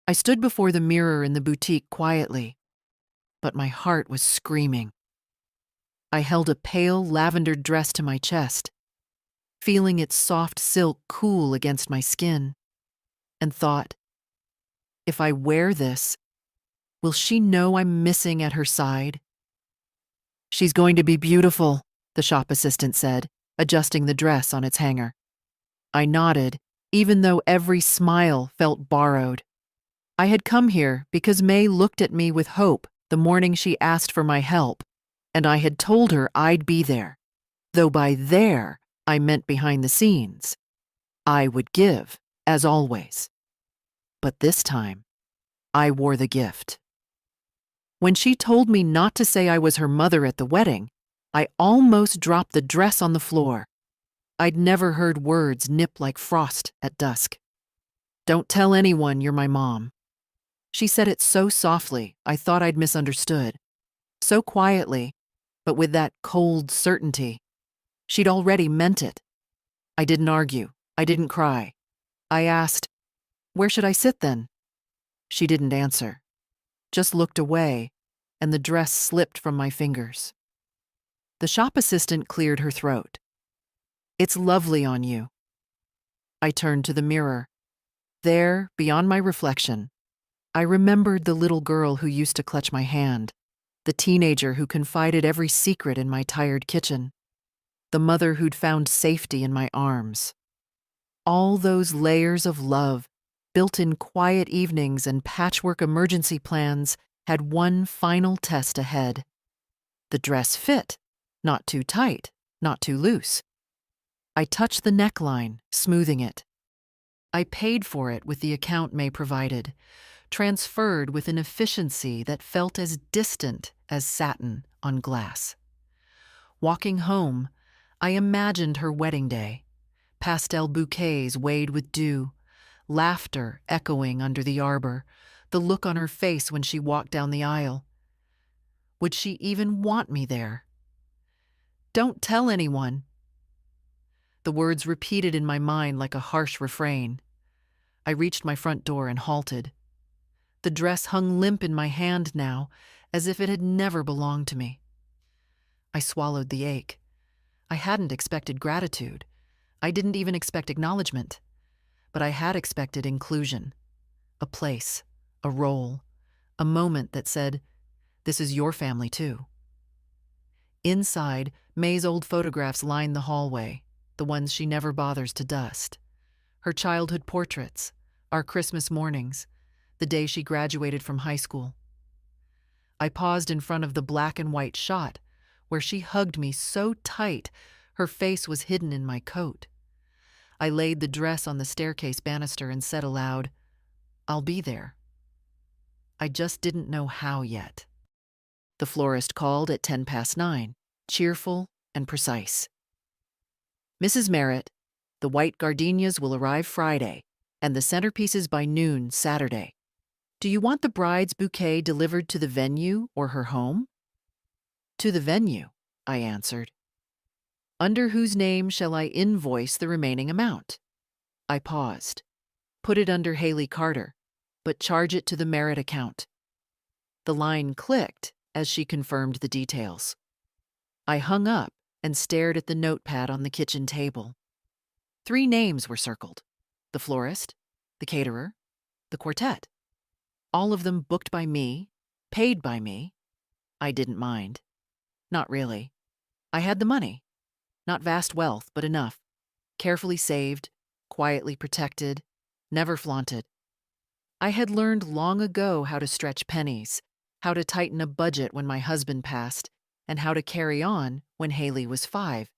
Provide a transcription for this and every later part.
I stood before the mirror in the boutique quietly, but my heart was screaming. I held a pale lavender dress to my chest, feeling its soft silk cool against my skin, and thought, if I wear this, will she know I'm missing at her side? She's going to be beautiful, the shop assistant said, adjusting the dress on its hanger. I nodded, even though every smile felt borrowed. I had come here because May looked at me with hope the morning she asked for my help, and I had told her I'd be there, though by there I meant behind the scenes. I would give, as always. But this time, I wore the gift. When she told me not to say I was her mother at the wedding, I almost dropped the dress on the floor. I'd never heard words nip like frost at dusk. Don't tell anyone you're my mom. She said it so softly, I thought I'd misunderstood. So quietly, but with that cold certainty. She'd already meant it. I didn't argue. I didn't cry. I asked, where should I sit then? She didn't answer, just looked away, and the dress slipped from my fingers. The shop assistant cleared her throat. It's lovely on you. I turned to the mirror. There, beyond my reflection, I remembered the little girl who used to clutch my hand, the teenager who confided every secret in my tired kitchen, the mother who'd found safety in my arms. All those layers of love, built in quiet evenings and patchwork emergency plans, had one final test ahead. The dress fit, not too tight, not too loose. I touched the neckline, smoothing it. I paid for it with the account May provided, transferred with an efficiency that felt as distant as satin on glass. Walking home, I imagined her wedding day, pastel bouquets weighed with dew, laughter echoing under the arbor, the look on her face when she walked down the aisle. Would she even want me there? Don't tell anyone. The words repeated in my mind like a harsh refrain. I reached my front door and halted. The dress hung limp in my hand now, as if it had never belonged to me. I swallowed the ache. I hadn't expected gratitude. I didn't even expect acknowledgement. But I had expected inclusion. A place, a role, a moment that said, this is your family too. Inside, May's old photographs lined the hallway, the ones she never bothers to dust. Her childhood portraits, our Christmas mornings, the day she graduated from high school. I paused in front of the black and white shot, where she hugged me so tight her face was hidden in my coat. I laid the dress on the staircase banister and said aloud, I'll be there. I just didn't know how yet. The florist called at 9:10, cheerful and precise. Mrs. Merritt, the white gardenias will arrive Friday, and the centerpieces by noon Saturday. Do you want the bride's bouquet delivered to the venue or her home? To the venue, I answered. Under whose name shall I invoice the remaining amount? I paused. Put it under Haley Carter, but charge it to the Merritt account. The line clicked as she confirmed the details. I hung up and stared at the notepad on the kitchen table. 3 names were circled: the florist, the caterer, the quartet. All of them booked by me, paid by me. I didn't mind. Not really. I had the money. Not vast wealth, but enough. Carefully saved, quietly protected, never flaunted. I had learned long ago how to stretch pennies, how to tighten a budget when my husband passed, and how to carry on when Haley was 5,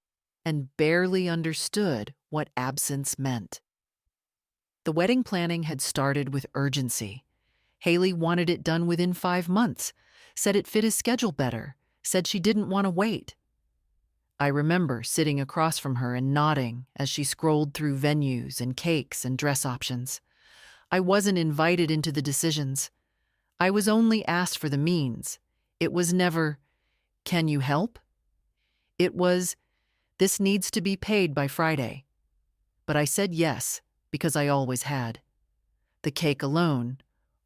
and barely understood what absence meant. The wedding planning had started with urgency. Haley wanted it done within 5 months, said it fit his schedule better, said she didn't want to wait. I remember sitting across from her and nodding as she scrolled through venues and cakes and dress options. I wasn't invited into the decisions. I was only asked for the means. It was never, can you help? It was, this needs to be paid by Friday. But I said yes, because I always had. The cake alone,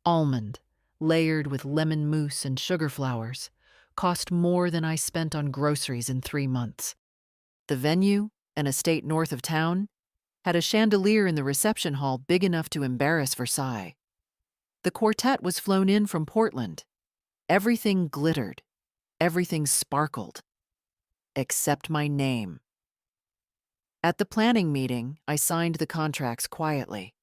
almond, layered with lemon mousse and sugar flowers, cost more than I spent on groceries in 3 months. The venue, an estate north of town, had a chandelier in the reception hall big enough to embarrass Versailles. The quartet was flown in from Portland. Everything glittered. Everything sparkled. Except my name. At the planning meeting, I signed the contracts quietly.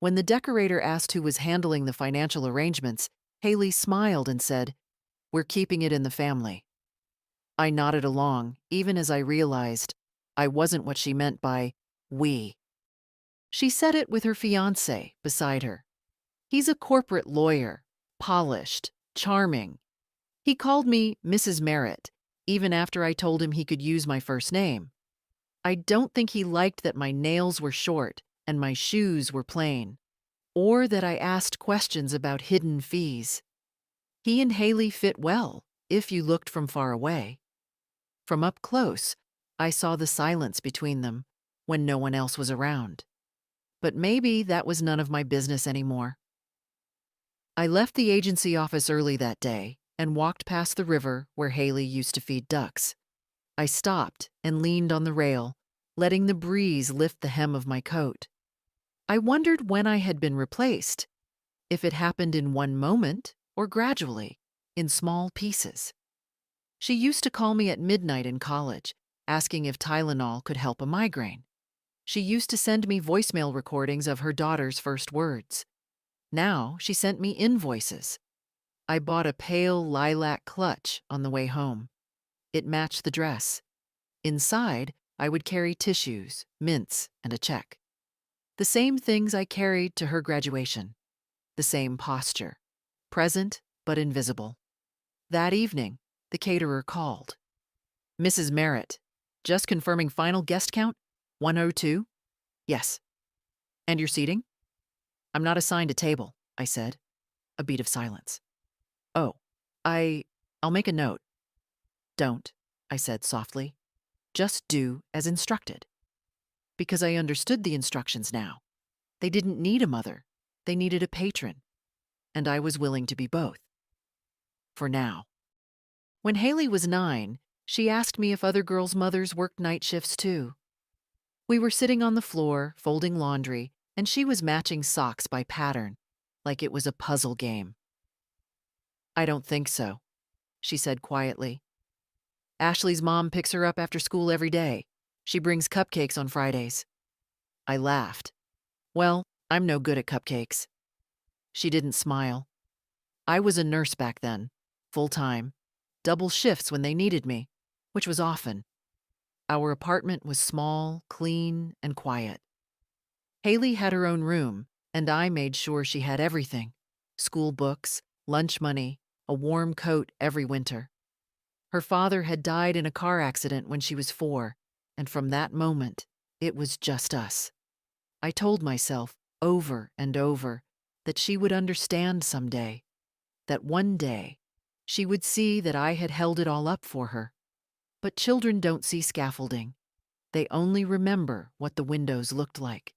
When the decorator asked who was handling the financial arrangements, Haley smiled and said, "We're keeping it in the family." I nodded along, even as I realized I wasn't what she meant by we. She said it with her fiancé beside her. He's a corporate lawyer, polished, charming. He called me Mrs. Merritt, even after I told him he could use my first name. I don't think he liked that my nails were short and my shoes were plain, or that I asked questions about hidden fees. He and Haley fit well, if you looked from far away. From up close, I saw the silence between them when no one else was around. But maybe that was none of my business anymore. I left the agency office early that day and walked past the river where Haley used to feed ducks. I stopped and leaned on the rail, letting the breeze lift the hem of my coat. I wondered when I had been replaced, if it happened in one moment or gradually, in small pieces. She used to call me at midnight in college, asking if Tylenol could help a migraine. She used to send me voicemail recordings of her daughter's first words. Now she sent me invoices. I bought a pale lilac clutch on the way home. It matched the dress. Inside, I would carry tissues, mints, and a check. The same things I carried to her graduation. The same posture, present but invisible. That evening, the caterer called. "Mrs. Merritt, just confirming final guest count, 102? Yes. And your seating?" "I'm not assigned a table," I said. A beat of silence. "Oh, I'll make a note." "Don't," I said softly. "Just do as instructed." Because I understood the instructions now. They didn't need a mother. They needed a patron. And I was willing to be both. For now. When Haley was 9, she asked me if other girls' mothers worked night shifts too. We were sitting on the floor, folding laundry, and she was matching socks by pattern, like it was a puzzle game. "I don't think so," she said quietly. "Ashley's mom picks her up after school every day. She brings cupcakes on Fridays." I laughed. "Well, I'm no good at cupcakes." She didn't smile. I was a nurse back then, full-time, double shifts when they needed me, which was often. Our apartment was small, clean, and quiet. Haley had her own room, and I made sure she had everything: school books, lunch money, a warm coat every winter. Her father had died in a car accident when she was 4, and from that moment, it was just us. I told myself over and over that she would understand someday, that one day she would see that I had held it all up for her. But children don't see scaffolding. They only remember what the windows looked like.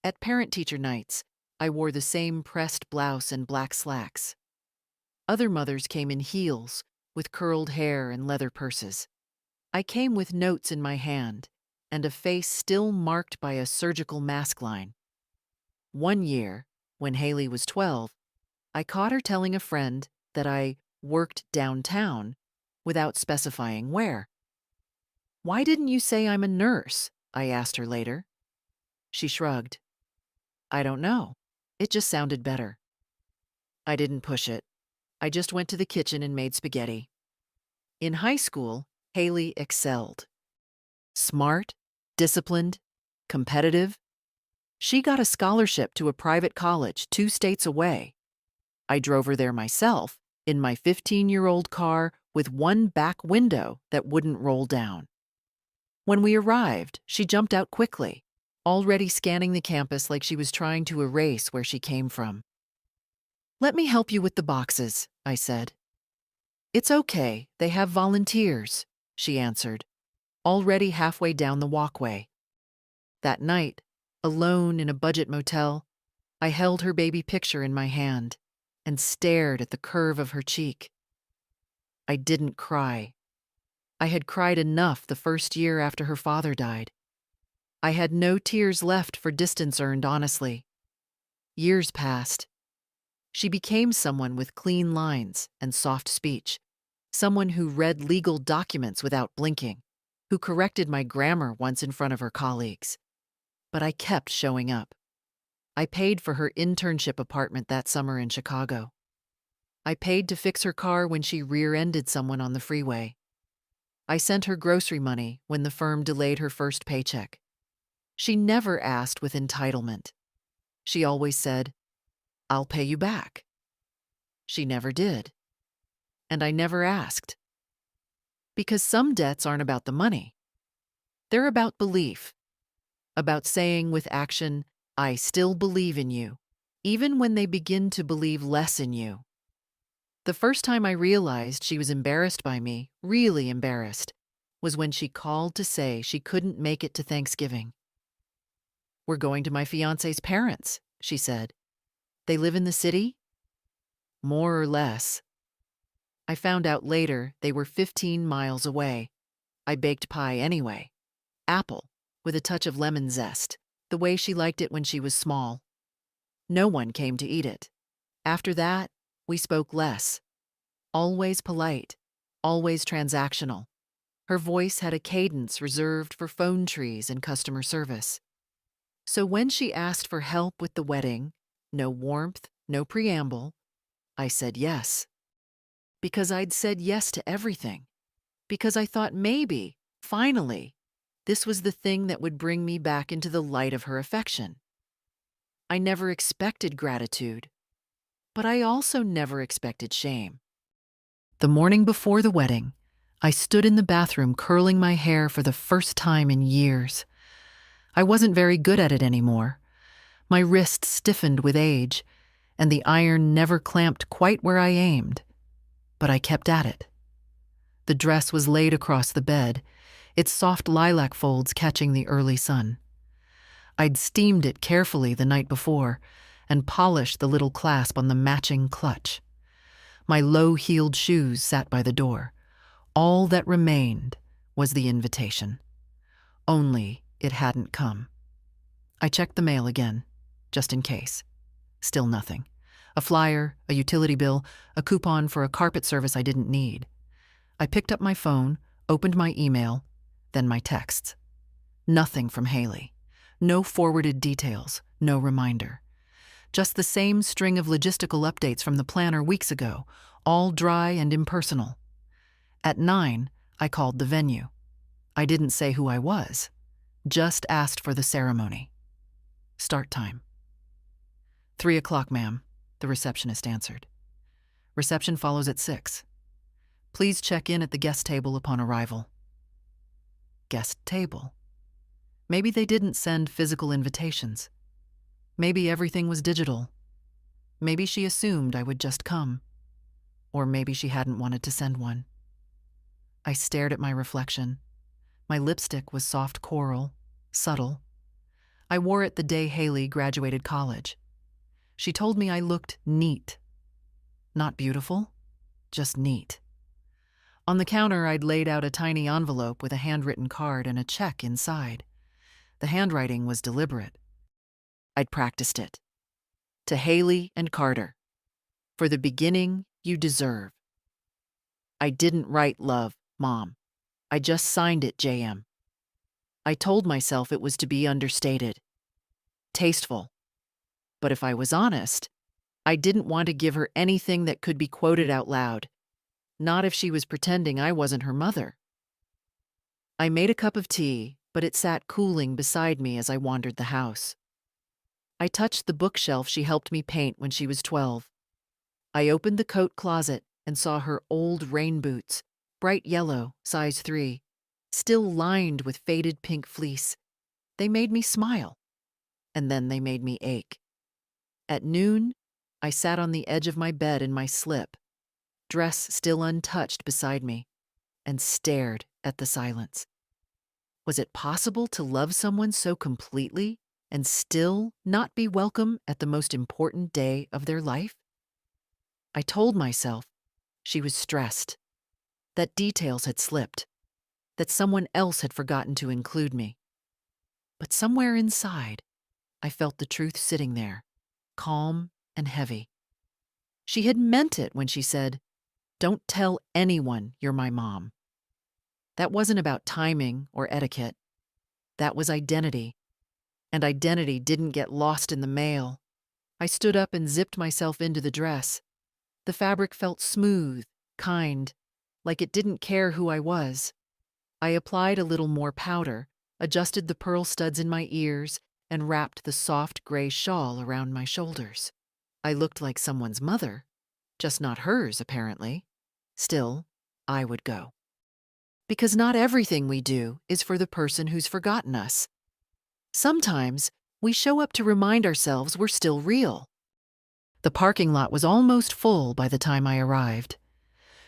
At parent-teacher nights, I wore the same pressed blouse and black slacks. Other mothers came in heels, with curled hair and leather purses. I came with notes in my hand, and a face still marked by a surgical mask line. One year, when Haley was 12, I caught her telling a friend that I worked downtown without specifying where. "Why didn't you say I'm a nurse?" I asked her later. She shrugged. "I don't know. It just sounded better." I didn't push it. I just went to the kitchen and made spaghetti. In high school, Haley excelled. Smart, disciplined, competitive. She got a scholarship to a private college 2 states away. I drove her there myself in my 15-year-old car with one back window that wouldn't roll down. When we arrived, she jumped out quickly, already scanning the campus like she was trying to erase where she came from. "Let me help you with the boxes," I said. "It's okay, they have volunteers," she answered, already halfway down the walkway. That night, alone in a budget motel, I held her baby picture in my hand and stared at the curve of her cheek. I didn't cry. I had cried enough the first year after her father died. I had no tears left for distance earned honestly. Years passed. She became someone with clean lines and soft speech, someone who read legal documents without blinking, who corrected my grammar once in front of her colleagues. But I kept showing up. I paid for her internship apartment that summer in Chicago. I paid to fix her car when she rear-ended someone on the freeway. I sent her grocery money when the firm delayed her first paycheck. She never asked with entitlement. She always said, "I'll pay you back." She never did. And I never asked. Because some debts aren't about the money. They're about belief. About saying with action, "I still believe in you," even when they begin to believe less in you. The first time I realized she was embarrassed by me, really embarrassed, was when she called to say she couldn't make it to Thanksgiving. "We're going to my fiancé's parents," she said. "They live in the city?" "More or less." I found out later they were 15 miles away. I baked pie anyway. Apple, with a touch of lemon zest, the way she liked it when she was small. No one came to eat it. After that, we spoke less. Always polite, always transactional. Her voice had a cadence reserved for phone trees and customer service. So when she asked for help with the wedding, no warmth, no preamble, I said yes. Because I'd said yes to everything. Because I thought maybe, finally, this was the thing that would bring me back into the light of her affection. I never expected gratitude, but I also never expected shame. The morning before the wedding, I stood in the bathroom curling my hair for the first time in years. I wasn't very good at it anymore. My wrist stiffened with age, and the iron never clamped quite where I aimed. But I kept at it. The dress was laid across the bed, its soft lilac folds catching the early sun. I'd steamed it carefully the night before and polished the little clasp on the matching clutch. My low-heeled shoes sat by the door. All that remained was the invitation. Only it hadn't come. I checked the mail again, just in case. Still nothing. A flyer, a utility bill, a coupon for a carpet service I didn't need. I picked up my phone, opened my email, then my texts. Nothing from Haley. No forwarded details, no reminder. Just the same string of logistical updates from the planner weeks ago, all dry and impersonal. At 9, I called the venue. I didn't say who I was, just asked for the ceremony. Start time. 3 o'clock, ma'am, the receptionist answered. Reception follows at 6. Please check in at the guest table upon arrival. Guest table. Maybe they didn't send physical invitations. Maybe everything was digital. Maybe she assumed I would just come. Or maybe she hadn't wanted to send one. I stared at my reflection. My lipstick was soft coral, subtle. I wore it the day Haley graduated college. She told me I looked neat. Not beautiful, just neat. On the counter, I'd laid out a tiny envelope with a handwritten card and a check inside. The handwriting was deliberate. I'd practiced it. To Haley and Carter. For the beginning you deserve. I didn't write love, Mom. I just signed it JM. I told myself it was to be understated. Tasteful. But if I was honest, I didn't want to give her anything that could be quoted out loud. Not if she was pretending I wasn't her mother. I made a cup of tea, but it sat cooling beside me as I wandered the house. I touched the bookshelf she helped me paint when she was 12. I opened the coat closet and saw her old rain boots, bright yellow, size 3, still lined with faded pink fleece. They made me smile, and then they made me ache. At noon, I sat on the edge of my bed in my slip, dress still untouched beside me, and stared at the silence. Was it possible to love someone so completely, and still not be welcome at the most important day of their life? I told myself she was stressed, that details had slipped, that someone else had forgotten to include me. But somewhere inside, I felt the truth sitting there, calm and heavy. She had meant it when she said, "Don't tell anyone you're my mom." That wasn't about timing or etiquette. That was identity. And identity didn't get lost in the mail. I stood up and zipped myself into the dress. The fabric felt smooth, kind, like it didn't care who I was. I applied a little more powder, adjusted the pearl studs in my ears, and wrapped the soft gray shawl around my shoulders. I looked like someone's mother, just not hers, apparently. Still, I would go. Because not everything we do is for the person who's forgotten us. Sometimes we show up to remind ourselves we're still real. The parking lot was almost full by the time I arrived.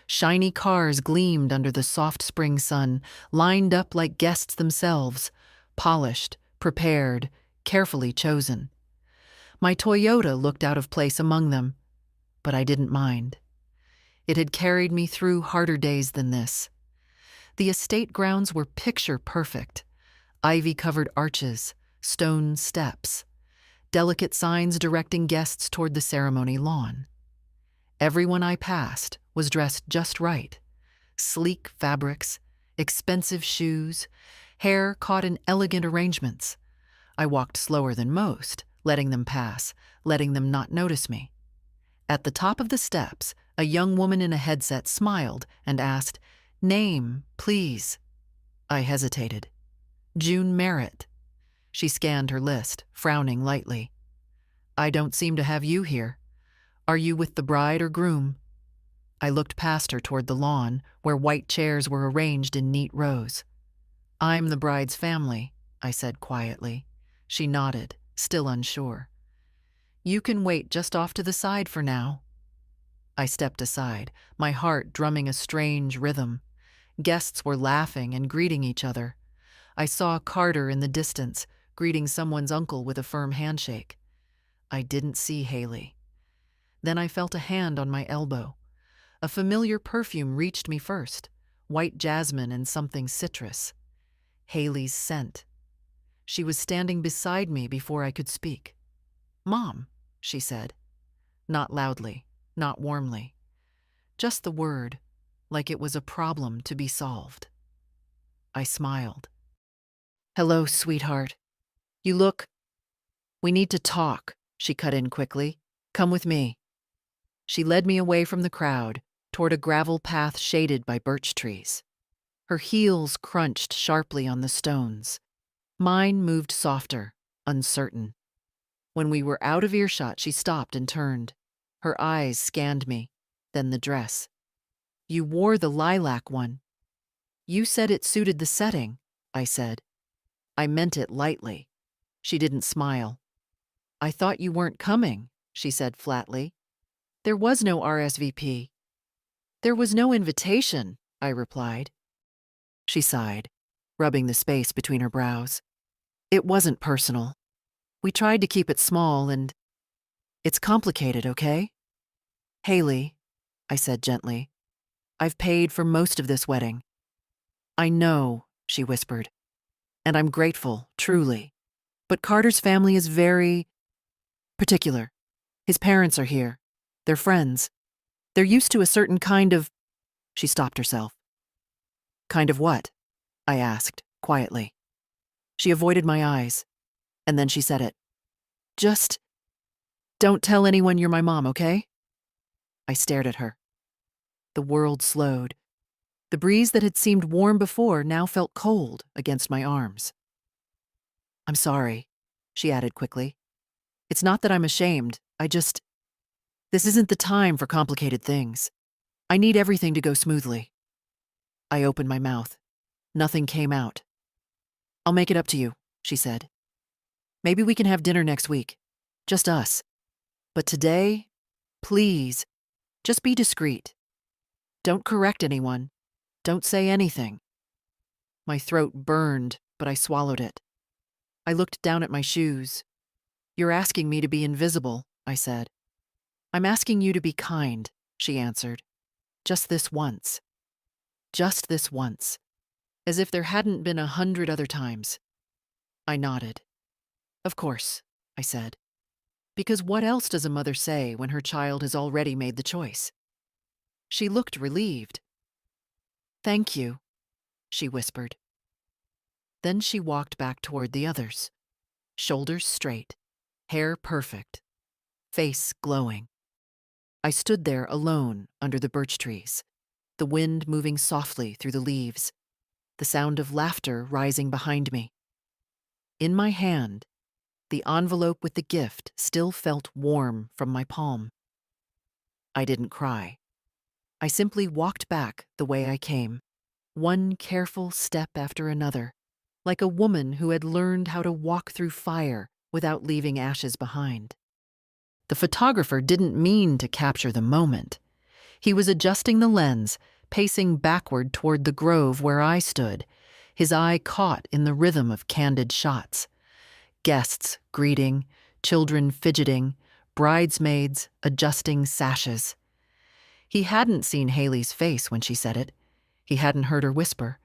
Shiny cars gleamed under the soft spring sun, lined up like guests themselves, polished, prepared, carefully chosen. My Toyota looked out of place among them, but I didn't mind. It had carried me through harder days than this. The estate grounds were picture perfect. Ivy-covered arches, stone steps, delicate signs directing guests toward the ceremony lawn. Everyone I passed was dressed just right. Sleek fabrics, expensive shoes, hair caught in elegant arrangements. I walked slower than most, letting them pass, letting them not notice me. At the top of the steps, a young woman in a headset smiled and asked, "Name, please." I hesitated. "June Merritt." She scanned her list, frowning lightly. "I don't seem to have you here. Are you with the bride or groom?" I looked past her toward the lawn, where white chairs were arranged in neat rows. "I'm the bride's family," I said quietly. She nodded, still unsure. "You can wait just off to the side for now." I stepped aside, my heart drumming a strange rhythm. Guests were laughing and greeting each other. I saw Carter in the distance, greeting someone's uncle with a firm handshake. I didn't see Haley. Then I felt a hand on my elbow. A familiar perfume reached me first, white jasmine and something citrus. Haley's scent. She was standing beside me before I could speak. "Mom," she said. Not loudly, not warmly. Just the word, like it was a problem to be solved. I smiled. "Hello, sweetheart. You look—" "We need to talk," she cut in quickly. "Come with me." She led me away from the crowd, toward a gravel path shaded by birch trees. Her heels crunched sharply on the stones. Mine moved softer, uncertain. When we were out of earshot, she stopped and turned. Her eyes scanned me, then the dress. "You wore the lilac one." "You said it suited the setting," I said. I meant it lightly. She didn't smile. "I thought you weren't coming," she said flatly. "There was no RSVP." "There was no invitation," I replied. She sighed, rubbing the space between her brows. "It wasn't personal. We tried to keep it small and it's complicated, okay?" "Haley," I said gently, "I've paid for most of this wedding." "I know," she whispered, "and I'm grateful, truly. But Carter's family is very particular. His parents are here. They're friends. They're used to a certain kind of—" She stopped herself. "Kind of what?" I asked, quietly. She avoided my eyes, and then she said it. "Just don't tell anyone you're my mom, okay?" I stared at her. The world slowed. The breeze that had seemed warm before now felt cold against my arms. "I'm sorry," she added quickly. "It's not that I'm ashamed. This isn't the time for complicated things. I need everything to go smoothly." I opened my mouth. Nothing came out. "I'll make it up to you," she said. "Maybe we can have dinner next week. Just us. But today, please, just be discreet. Don't correct anyone. Don't say anything." My throat burned, but I swallowed it. I looked down at my shoes. "You're asking me to be invisible," I said. "I'm asking you to be kind," she answered. "Just this once. Just this once." As if there hadn't been 100 other times. I nodded. "Of course," I said. Because what else does a mother say when her child has already made the choice? She looked relieved. "Thank you," she whispered. Then she walked back toward the others. Shoulders straight, hair perfect, face glowing. I stood there alone under the birch trees, the wind moving softly through the leaves, the sound of laughter rising behind me. In my hand, the envelope with the gift still felt warm from my palm. I didn't cry. I simply walked back the way I came, one careful step after another, like a woman who had learned how to walk through fire without leaving ashes behind. The photographer didn't mean to capture the moment. He was adjusting the lens, pacing backward toward the grove where I stood, his eye caught in the rhythm of candid shots. Guests greeting, children fidgeting, bridesmaids adjusting sashes. He hadn't seen Haley's face when she said it. He hadn't heard her whisper.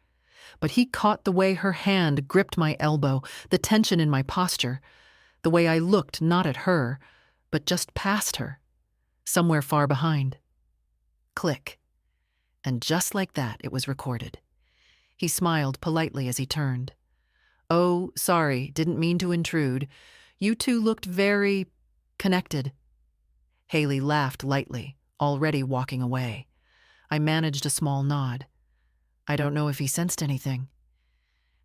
But he caught the way her hand gripped my elbow, the tension in my posture, the way I looked not at her, but just past her, somewhere far behind. Click. And just like that, it was recorded. He smiled politely as he turned. "Oh, sorry, didn't mean to intrude. You two looked very connected." Haley laughed lightly, already walking away. I managed a small nod. I don't know if he sensed anything.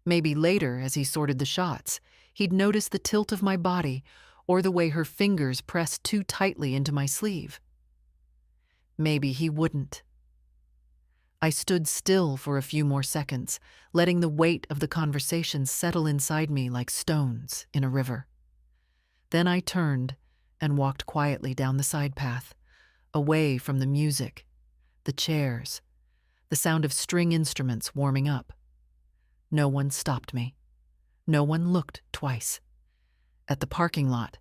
Maybe later, as he sorted the shots, he'd notice the tilt of my body or the way her fingers pressed too tightly into my sleeve. Maybe he wouldn't. I stood still for a few more seconds, letting the weight of the conversation settle inside me like stones in a river. Then I turned and walked quietly down the side path, away from the music, the chairs, the sound of string instruments warming up. No one stopped me. No one looked twice. At the parking lot,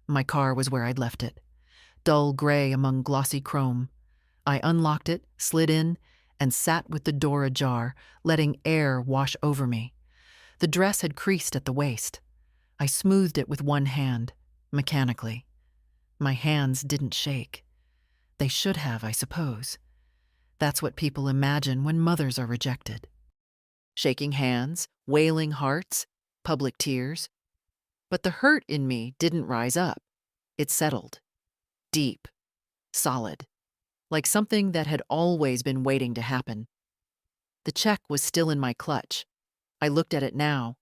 my car was where I'd left it, dull gray among glossy chrome. I unlocked it, slid in, and sat with the door ajar, letting air wash over me. The dress had creased at the waist. I smoothed it with one hand, mechanically. My hands didn't shake. They should have, I suppose. That's what people imagine when mothers are rejected. Shaking hands, wailing hearts, public tears. But the hurt in me didn't rise up. It settled. Deep. Solid. Like something that had always been waiting to happen. The check was still in my clutch. I looked at it now,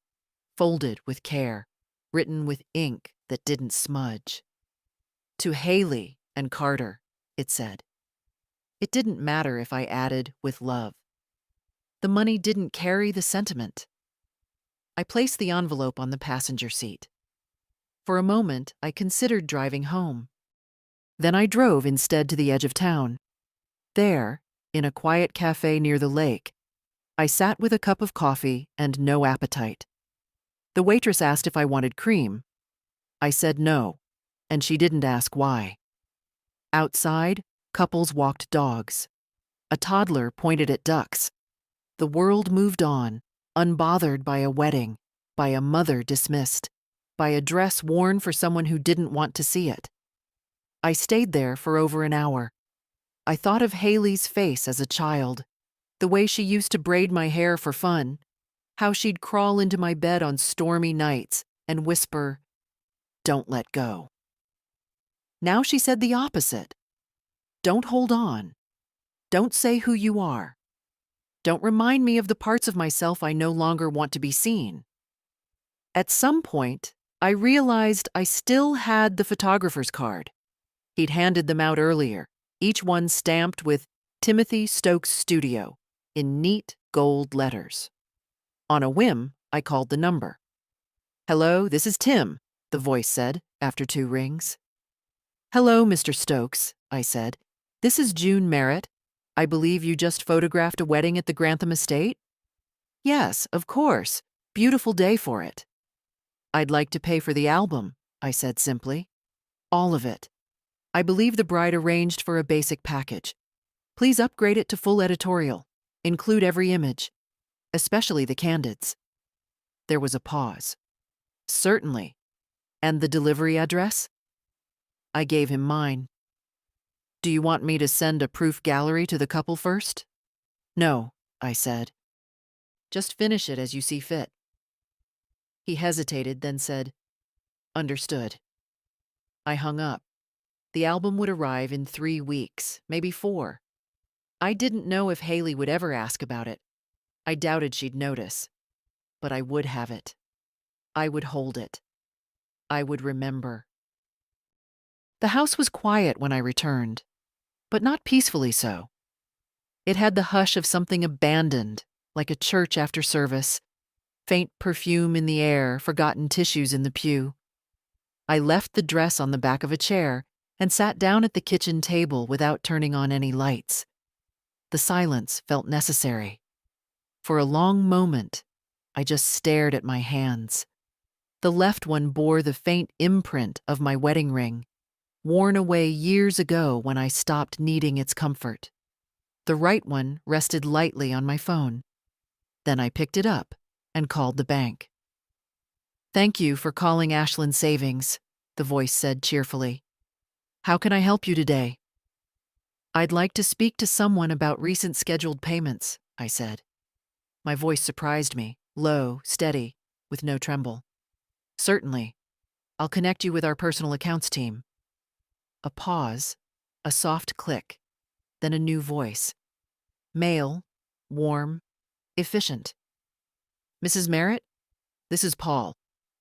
folded with care, written with ink that didn't smudge. To Haley and Carter, it said. It didn't matter if I added with love. The money didn't carry the sentiment. I placed the envelope on the passenger seat. For a moment, I considered driving home. Then I drove instead to the edge of town. There, in a quiet cafe near the lake, I sat with a cup of coffee and no appetite. The waitress asked if I wanted cream. I said no, and she didn't ask why. Outside, couples walked dogs. A toddler pointed at ducks. The world moved on, unbothered by a wedding, by a mother dismissed, by a dress worn for someone who didn't want to see it. I stayed there for over an hour. I thought of Haley's face as a child, the way she used to braid my hair for fun, how she'd crawl into my bed on stormy nights and whisper, "Don't let go." Now she said the opposite. "Don't hold on. Don't say who you are. Don't remind me of the parts of myself I no longer want to be seen." At some point, I realized I still had the photographer's card. He'd handed them out earlier, each one stamped with Timothy Stokes Studio in neat gold letters. On a whim, I called the number. "Hello, this is Tim," the voice said after 2 rings. "Hello, Mr. Stokes," I said. "This is June Merritt. I believe you just photographed a wedding at the Grantham Estate?" "Yes, of course. Beautiful day for it." I'd like to pay for the album, I said simply. All of it. I believe the bride arranged for a basic package. Please upgrade it to full editorial. Include every image, especially the candids. There was a pause. Certainly. And the delivery address? I gave him mine. Do you want me to send a proof gallery to the couple first? No, I said. Just finish it as you see fit. He hesitated, then said, Understood. I hung up. The album would arrive in 3 weeks, maybe 4. I didn't know if Haley would ever ask about it. I doubted she'd notice. But I would have it. I would hold it. I would remember. The house was quiet when I returned, but not peacefully so. It had the hush of something abandoned, like a church after service, faint perfume in the air, forgotten tissues in the pew. I left the dress on the back of a chair and sat down at the kitchen table without turning on any lights. The silence felt necessary. For a long moment, I just stared at my hands. The left one bore the faint imprint of my wedding ring, worn away years ago when I stopped needing its comfort. The right one rested lightly on my phone. Then I picked it up and called the bank. Thank you for calling Ashland Savings, the voice said cheerfully. How can I help you today? I'd like to speak to someone about recent scheduled payments, I said. My voice surprised me, low, steady, with no tremble. Certainly. I'll connect you with our personal accounts team. A pause, a soft click, then a new voice. Male, warm, efficient. Mrs. Merritt, this is Paul.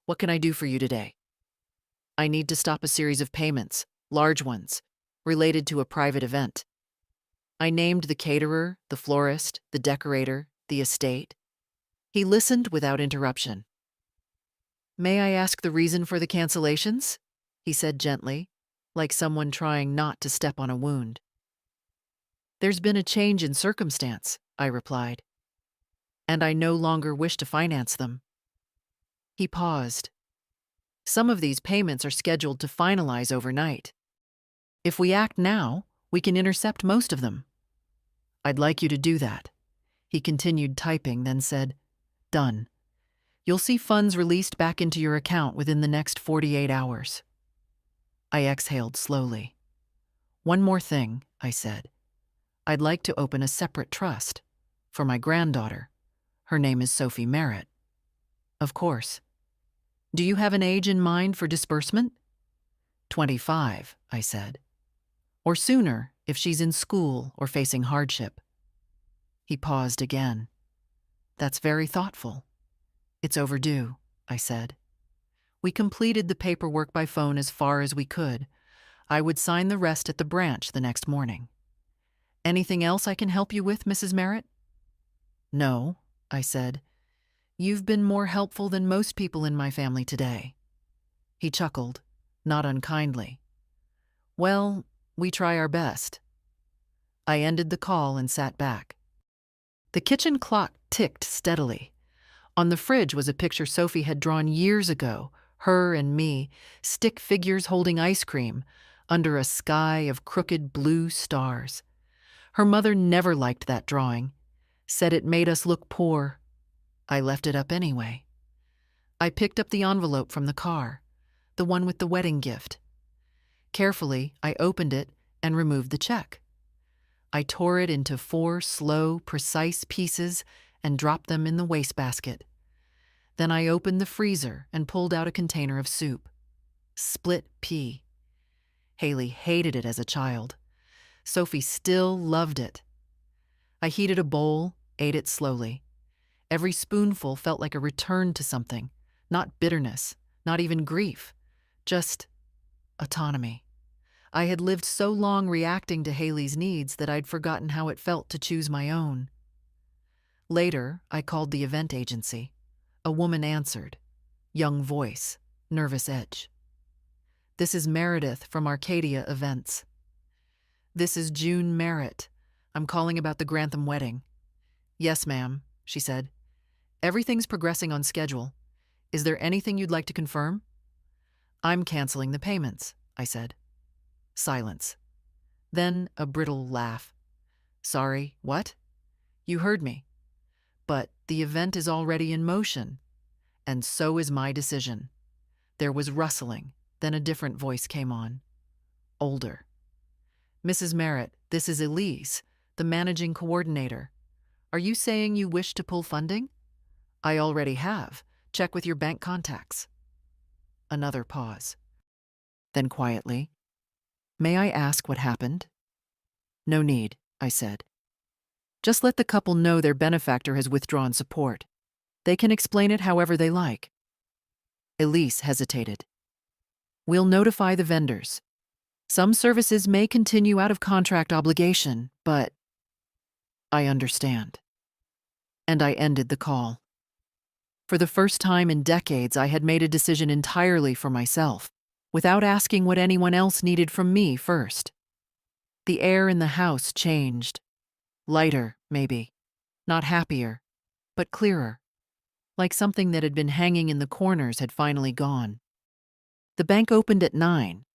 What can I do for you today? I need to stop a series of payments, large ones, related to a private event. I named the caterer, the florist, the decorator, the estate. He listened without interruption. May I ask the reason for the cancellations? He said gently, like someone trying not to step on a wound. There's been a change in circumstance, I replied, and I no longer wish to finance them. He paused. Some of these payments are scheduled to finalize overnight. If we act now, we can intercept most of them. I'd like you to do that. He continued typing, then said, Done. You'll see funds released back into your account within the next 48 hours. I exhaled slowly. One more thing, I said. I'd like to open a separate trust for my granddaughter. Her name is Sophie Merritt. Of course. Do you have an age in mind for disbursement? 25, I said. Or sooner if she's in school or facing hardship. He paused again. That's very thoughtful. It's overdue, I said. We completed the paperwork by phone as far as we could. I would sign the rest at the branch the next morning. Anything else I can help you with, Mrs. Merritt? No, I said. You've been more helpful than most people in my family today. He chuckled, not unkindly. Well, we try our best. I ended the call and sat back. The kitchen clock ticked steadily. On the fridge was a picture Sophie had drawn years ago, her and me, stick figures holding ice cream, under a sky of crooked blue stars. Her mother never liked that drawing, said it made us look poor. I left it up anyway. I picked up the envelope from the car, the one with the wedding gift. Carefully, I opened it and removed the check. I tore it into 4 slow, precise pieces and dropped them in the wastebasket. Then I opened the freezer and pulled out a container of soup. Split pea. Haley hated it as a child. Sophie still loved it. I heated a bowl, ate it slowly. Every spoonful felt like a return to something, not bitterness, not even grief, just autonomy. I had lived so long reacting to Haley's needs that I'd forgotten how it felt to choose my own. Later, I called the event agency. A woman answered. Young voice, nervous edge. This is Meredith from Arcadia Events. This is June Merritt. I'm calling about the Grantham wedding. Yes, ma'am, she said. Everything's progressing on schedule. Is there anything you'd like to confirm? I'm canceling the payments, I said. Silence. Then a brittle laugh. Sorry, what? You heard me. But the event is already in motion, and so is my decision. There was rustling, then a different voice came on. Older. Mrs. Merritt, this is Elise, the managing coordinator. Are you saying you wish to pull funding? I already have. Check with your bank contacts. Another pause. Then quietly, may I ask what happened? No need, I said. Just let the couple know their benefactor has withdrawn support. They can explain it however they like. Elise hesitated. We'll notify the vendors. Some services may continue out of contract obligation, but I understand. And I ended the call. For the first time in decades, I had made a decision entirely for myself, without asking what anyone else needed from me first. The air in the house changed. Lighter, maybe. Not happier, but clearer. Like something that had been hanging in the corners had finally gone. The bank opened at 9.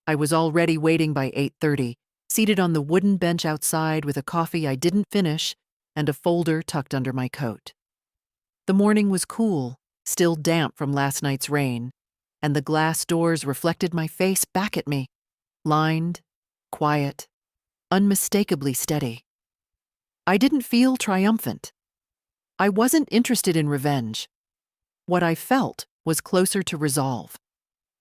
I was already waiting by 8:30, seated on the wooden bench outside with a coffee I didn't finish and a folder tucked under my coat. The morning was cool, still damp from last night's rain, and the glass doors reflected my face back at me, lined, quiet, unmistakably steady. I didn't feel triumphant. I wasn't interested in revenge. What I felt was closer to resolve,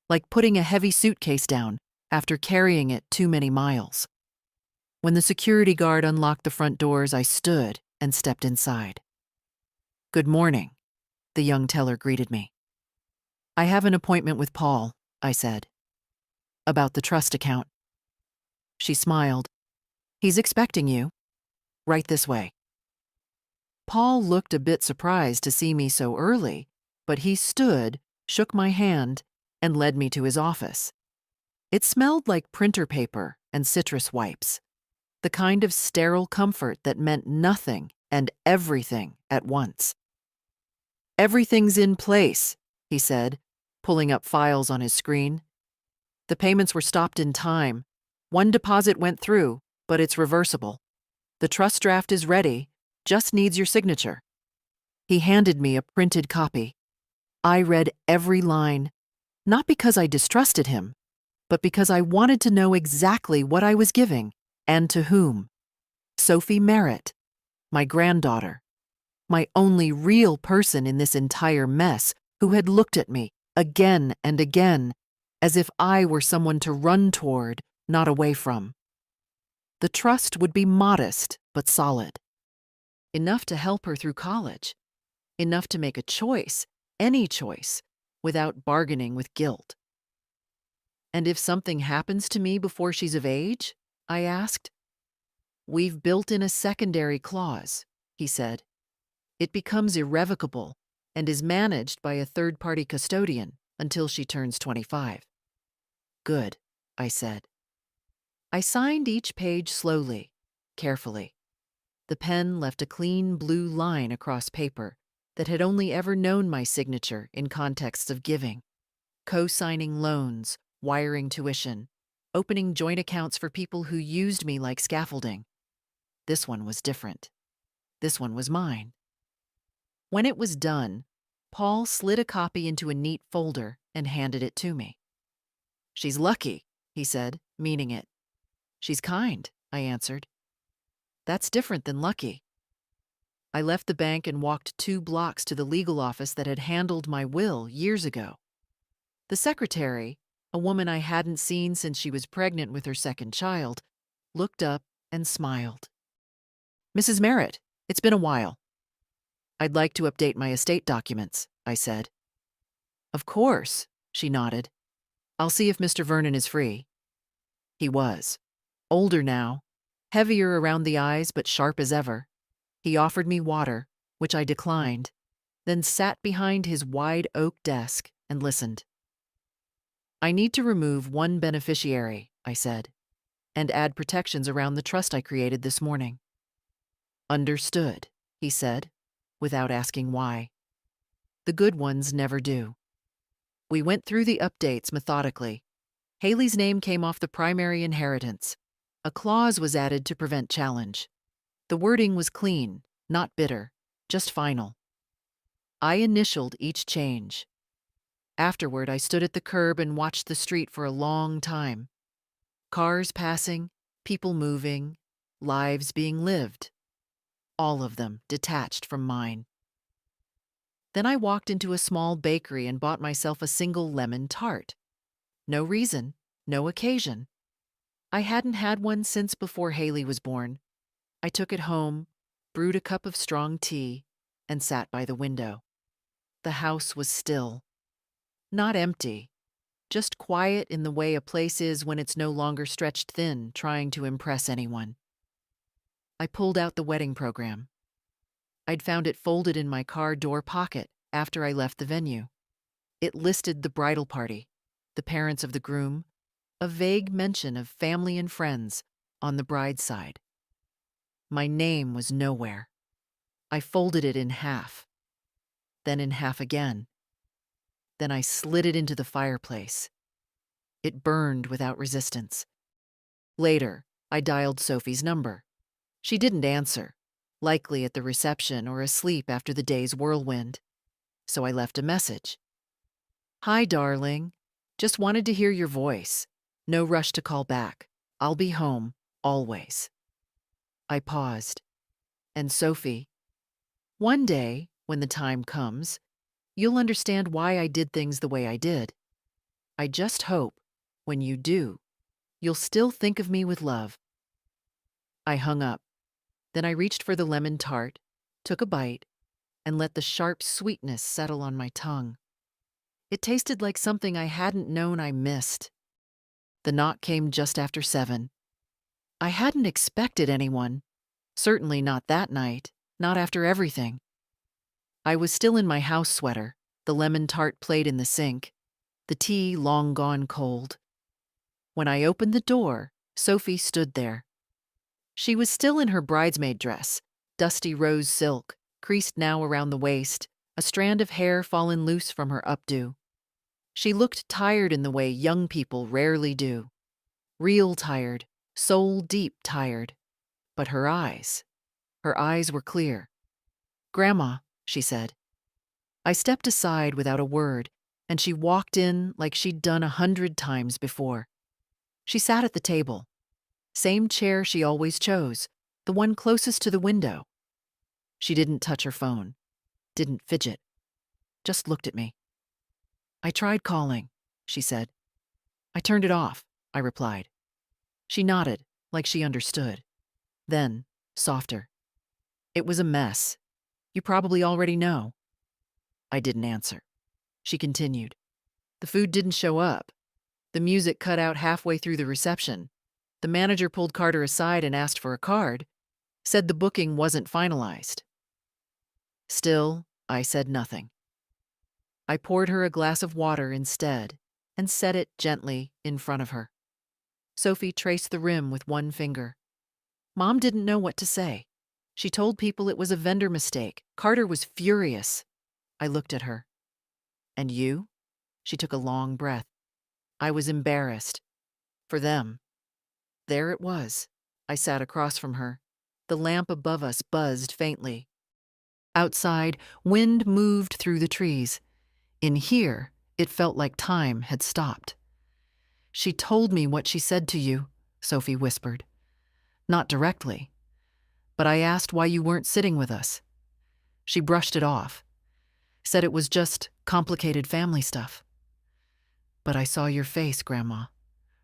like putting a heavy suitcase down after carrying it too many miles. When the security guard unlocked the front doors, I stood and stepped inside. Good morning, the young teller greeted me. I have an appointment with Paul, I said. About the trust account. She smiled. He's expecting you. Right this way. Paul looked a bit surprised to see me so early, but he stood, shook my hand, and led me to his office. It smelled like printer paper and citrus wipes, the kind of sterile comfort that meant nothing and everything at once. Everything's in place, he said, pulling up files on his screen. The payments were stopped in time. One deposit went through, but it's reversible. The trust draft is ready, just needs your signature. He handed me a printed copy. I read every line, not because I distrusted him, but because I wanted to know exactly what I was giving and to whom. Sophie Merritt, my granddaughter, my only real person in this entire mess, who had looked at me again and again as if I were someone to run toward, not away from. The trust would be modest but solid. Enough to help her through college. Enough to make a choice, any choice, without bargaining with guilt. And if something happens to me before she's of age? I asked. We've built in a secondary clause, he said. It becomes irrevocable and is managed by a third-party custodian until she turns 25. Good, I said. I signed each page slowly, carefully. The pen left a clean blue line across paper that had only ever known my signature in contexts of giving, co-signing loans, wiring tuition, opening joint accounts for people who used me like scaffolding. This one was different. This one was mine. When it was done, Paul slid a copy into a neat folder and handed it to me. She's lucky, he said, meaning it. She's kind, I answered. That's different than lucky. I left the bank and walked 2 blocks to the legal office that had handled my will years ago. The secretary, a woman I hadn't seen since she was pregnant with her second child, looked up and smiled. Mrs. Merritt, it's been a while. I'd like to update my estate documents, I said. Of course, she nodded. I'll see if Mr. Vernon is free. He was. Older now, heavier around the eyes but sharp as ever. He offered me water, which I declined, then sat behind his wide oak desk and listened. I need to remove one beneficiary, I said, and add protections around the trust I created this morning. Understood, he said, without asking why. The good ones never do. We went through the updates methodically. Haley's name came off the primary inheritance. A clause was added to prevent challenge. The wording was clean, not bitter, just final. I initialed each change. Afterward, I stood at the curb and watched the street for a long time. Cars passing, people moving, lives being lived. All of them detached from mine. Then I walked into a small bakery and bought myself a single lemon tart. No reason, no occasion. I hadn't had one since before Haley was born. I took it home, brewed a cup of strong tea, and sat by the window. The house was still. Not empty, just quiet in the way a place is when it's no longer stretched thin, trying to impress anyone. I pulled out the wedding program. I'd found it folded in my car door pocket after I left the venue. It listed the bridal party, the parents of the groom, a vague mention of family and friends on the bride's side. My name was nowhere. I folded it in half, then in half again. Then I slid it into the fireplace. It burned without resistance. Later, I dialed Sophie's number. She didn't answer, likely at the reception or asleep after the day's whirlwind. So I left a message. "Hi, darling. Just wanted to hear your voice. No rush to call back. I'll be home, always." I paused. "And Sophie, one day, when the time comes, you'll understand why I did things the way I did. I just hope, when you do, you'll still think of me with love." I hung up. Then I reached for the lemon tart, took a bite, and let the sharp sweetness settle on my tongue. It tasted like something I hadn't known I missed. The knock came just after 7. I hadn't expected anyone. Certainly not that night, not after everything. I was still in my house sweater, the lemon tart plate in the sink, the tea long gone cold. When I opened the door, Sophie stood there. She was still in her bridesmaid dress, dusty rose silk, creased now around the waist, a strand of hair fallen loose from her updo. She looked tired in the way young people rarely do. Real tired, soul-deep tired. But her eyes were clear. "Grandma," she said. I stepped aside without a word, and she walked in like she'd done 100 times before. She sat at the table. Same chair she always chose, the one closest to the window. She didn't touch her phone, didn't fidget, just looked at me. "I tried calling," she said. "I turned it off," I replied. She nodded, like she understood. Then, softer. "It was a mess. You probably already know." I didn't answer. She continued. "The food didn't show up. The music cut out halfway through the reception. The manager pulled Carter aside and asked for a card, said the booking wasn't finalized." Still, I said nothing. I poured her a glass of water instead and set it gently in front of her. Sophie traced the rim with one finger. Mom didn't know what to say. She told people it was a vendor mistake. Carter was furious. I looked at her. "And you?" She took a long breath. I was embarrassed. For them. There it was. I sat across from her. The lamp above us buzzed faintly. Outside, wind moved through the trees. In here, it felt like time had stopped. "She told me what she said to you," Sophie whispered. "Not directly. But I asked why you weren't sitting with us. She brushed it off. Said it was just complicated family stuff. But I saw your face, Grandma,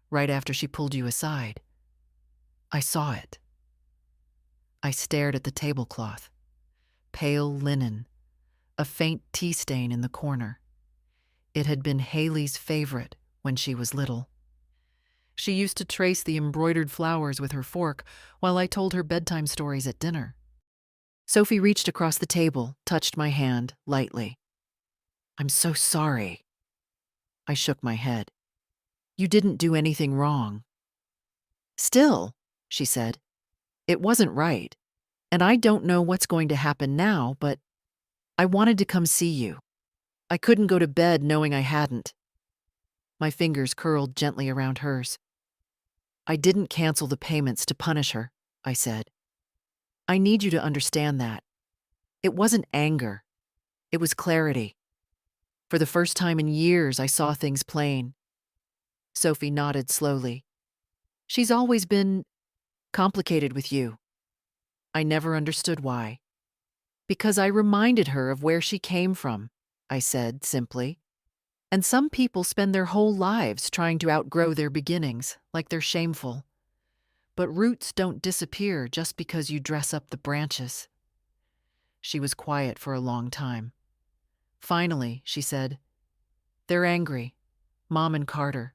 right after she pulled you aside. I saw it." I stared at the tablecloth. Pale linen, a faint tea stain in the corner. It had been Haley's favorite when she was little. She used to trace the embroidered flowers with her fork while I told her bedtime stories at dinner. Sophie reached across the table, touched my hand lightly. "I'm so sorry." I shook my head. "You didn't do anything wrong." "Still," she said, "it wasn't right. And I don't know what's going to happen now, but I wanted to come see you." I couldn't go to bed knowing I hadn't. My fingers curled gently around hers. I didn't cancel the payments to punish her, I said. I need you to understand that. It wasn't anger. It was clarity. For the first time in years, I saw things plain. Sophie nodded slowly. She's always been complicated with you. I never understood why. Because I reminded her of where she came from, I said simply. And some people spend their whole lives trying to outgrow their beginnings, like they're shameful. But roots don't disappear just because you dress up the branches. She was quiet for a long time. Finally, she said, "They're angry, Mom and Carter.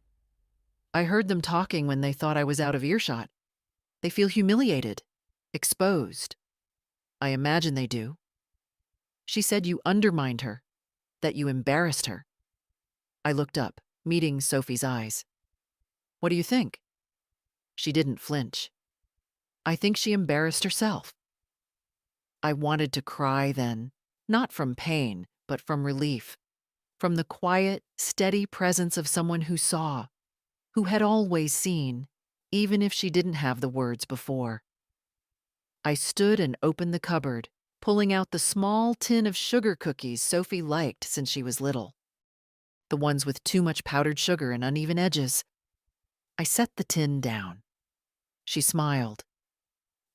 I heard them talking when they thought I was out of earshot. They feel humiliated, exposed. I imagine they do. She said you undermined her, that you embarrassed her." I looked up, meeting Sophie's eyes. "What do you think?" She didn't flinch. "I think she embarrassed herself." I wanted to cry then, not from pain, but from relief, from the quiet, steady presence of someone who saw, who had always seen, even if she didn't have the words before. I stood and opened the cupboard, pulling out the small tin of sugar cookies Sophie liked since she was little. The ones with too much powdered sugar and uneven edges. I set the tin down. She smiled.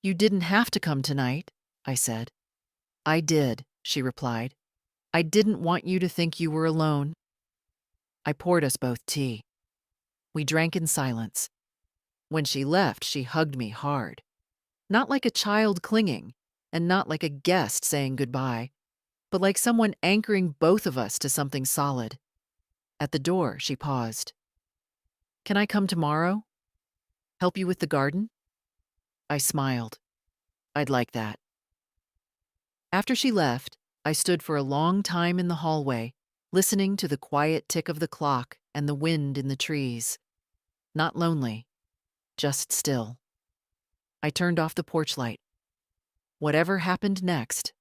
"You didn't have to come tonight," I said. "I did," she replied. "I didn't want you to think you were alone." I poured us both tea. We drank in silence. When she left, she hugged me hard. Not like a child clinging, and not like a guest saying goodbye, but like someone anchoring both of us to something solid. At the door, she paused. "Can I come tomorrow? Help you with the garden?" I smiled. "I'd like that." After she left, I stood for a long time in the hallway, listening to the quiet tick of the clock and the wind in the trees. Not lonely, just still. I turned off the porch light. Whatever happened next,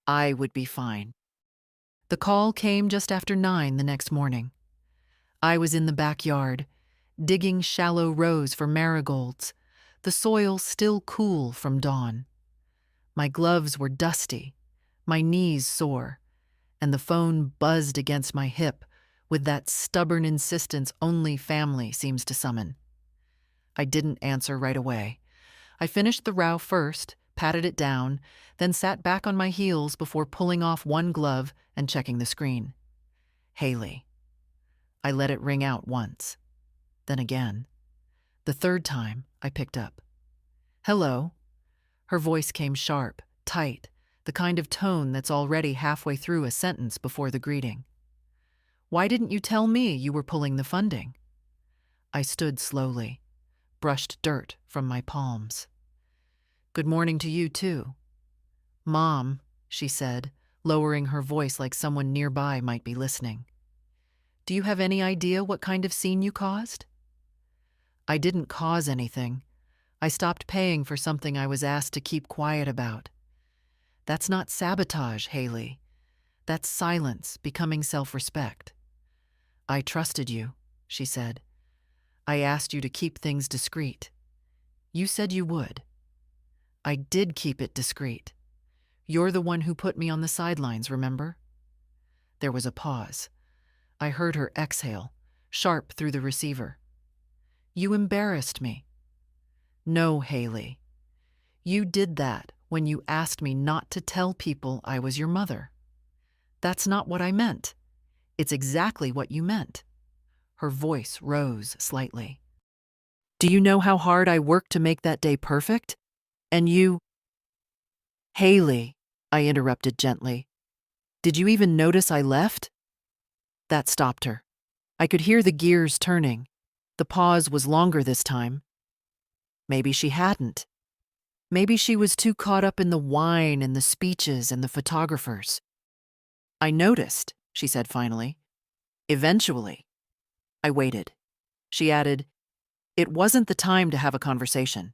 I would be fine. The call came just after 9 the next morning. I was in the backyard, digging shallow rows for marigolds, the soil still cool from dawn. My gloves were dusty, my knees sore, and the phone buzzed against my hip with that stubborn insistence only family seems to summon. I didn't answer right away. I finished the row first, patted it down, then sat back on my heels before pulling off one glove and checking the screen. Haley. I let it ring out once, then again. The third time, I picked up. "Hello." Her voice came sharp, tight, the kind of tone that's already halfway through a sentence before the greeting. "Why didn't you tell me you were pulling the funding?" I stood slowly, brushed dirt from my palms. "Good morning to you, too." "Mom," she said, lowering her voice like someone nearby might be listening. "Do you have any idea what kind of scene you caused?" I didn't cause anything. I stopped paying for something I was asked to keep quiet about. That's not sabotage, Haley. That's silence becoming self-respect. "I trusted you," she said. "I asked you to keep things discreet. You said you would. I did keep it discreet. You're the one who put me on the sidelines, remember?" There was a pause. I heard her exhale, sharp through the receiver. "You embarrassed me." "No, Haley. You did that when you asked me not to tell people I was your mother." "That's not what I meant." "It's exactly what you meant." Her voice rose slightly. "Do you know how hard I worked to make that day perfect? And you—" "Haley," I interrupted gently. "Did you even notice I left?" That stopped her. I could hear the gears turning. The pause was longer this time. Maybe she hadn't. Maybe she was too caught up in the wine and the speeches and the photographers. "I noticed," she said finally. "Eventually." I waited. She added, "It wasn't the time to have a conversation.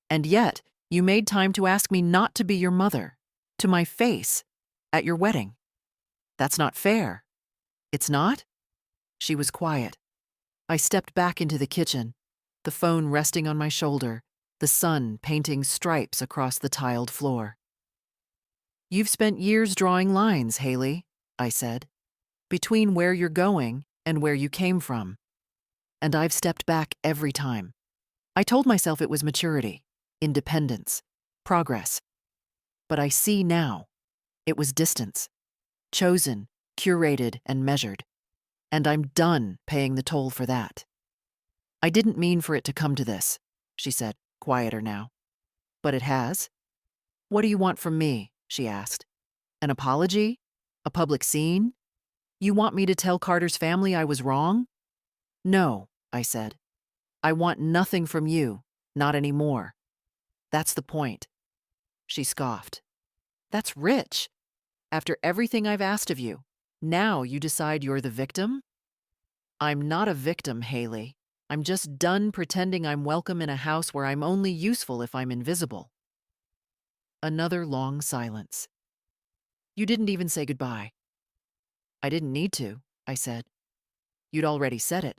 And yet, you made time to ask me not to be your mother, to my face, at your wedding. That's not fair." It's not? She was quiet. I stepped back into the kitchen, the phone resting on my shoulder, the sun painting stripes across the tiled floor. You've spent years drawing lines, Haley, I said, between where you're going and where you came from. And I've stepped back every time. I told myself it was maturity, independence, progress. But I see now, it was distance, chosen, curated, and measured. And I'm done paying the toll for that. I didn't mean for it to come to this, she said, quieter now. But it has. What do you want from me? She asked. An apology? A public scene? You want me to tell Carter's family I was wrong? No, I said. I want nothing from you, not anymore. That's the point. She scoffed. That's rich. After everything I've asked of you, now you decide you're the victim? I'm not a victim, Haley. I'm just done pretending I'm welcome in a house where I'm only useful if I'm invisible. Another long silence. You didn't even say goodbye. I didn't need to, I said. You'd already said it.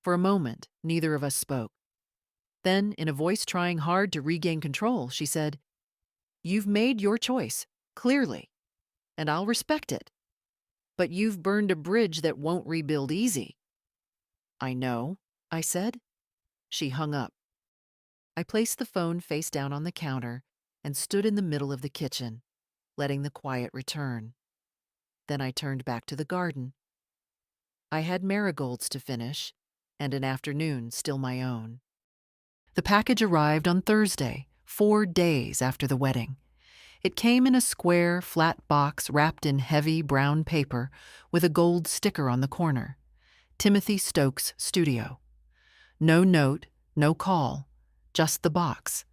For a moment, neither of us spoke. Then, in a voice trying hard to regain control, she said, You've made your choice, clearly, and I'll respect it. But you've burned a bridge that won't rebuild easy. I know, I said. She hung up. I placed the phone face down on the counter and stood in the middle of the kitchen, letting the quiet return. Then I turned back to the garden. I had marigolds to finish, and an afternoon still my own. The package arrived on Thursday, 4 days after the wedding. It came in a square, flat box wrapped in heavy brown paper with a gold sticker on the corner. Timothy Stokes Studio. No note, no call, just the box,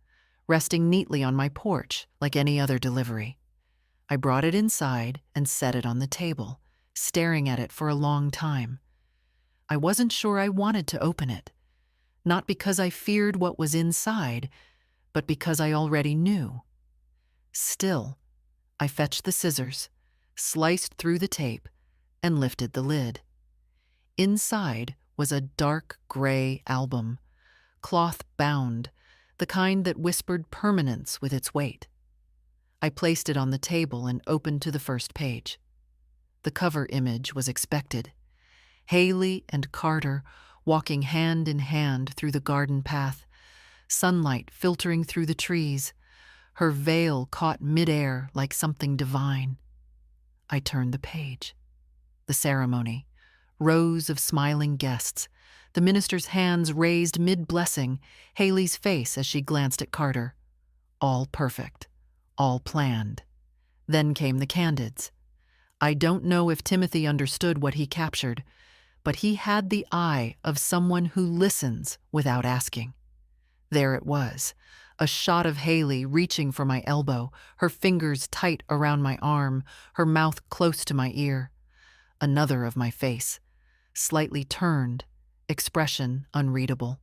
resting neatly on my porch like any other delivery. I brought it inside and set it on the table, staring at it for a long time. I wasn't sure I wanted to open it, not because I feared what was inside, but because I already knew. Still, I fetched the scissors, sliced through the tape, and lifted the lid. Inside was a dark gray album, cloth-bound, the kind that whispered permanence with its weight. I placed it on the table and opened to the first page. The cover image was expected. Haley and Carter walking hand in hand through the garden path, sunlight filtering through the trees, her veil caught midair like something divine. I turned the page. The ceremony, rows of smiling guests, the minister's hands raised mid-blessing, Haley's face as she glanced at Carter. All perfect, all planned. Then came the candids. I don't know if Timothy understood what he captured, but he had the eye of someone who listens without asking. There it was, a shot of Haley reaching for my elbow, her fingers tight around my arm, her mouth close to my ear. Another of my face, slightly turned, expression unreadable.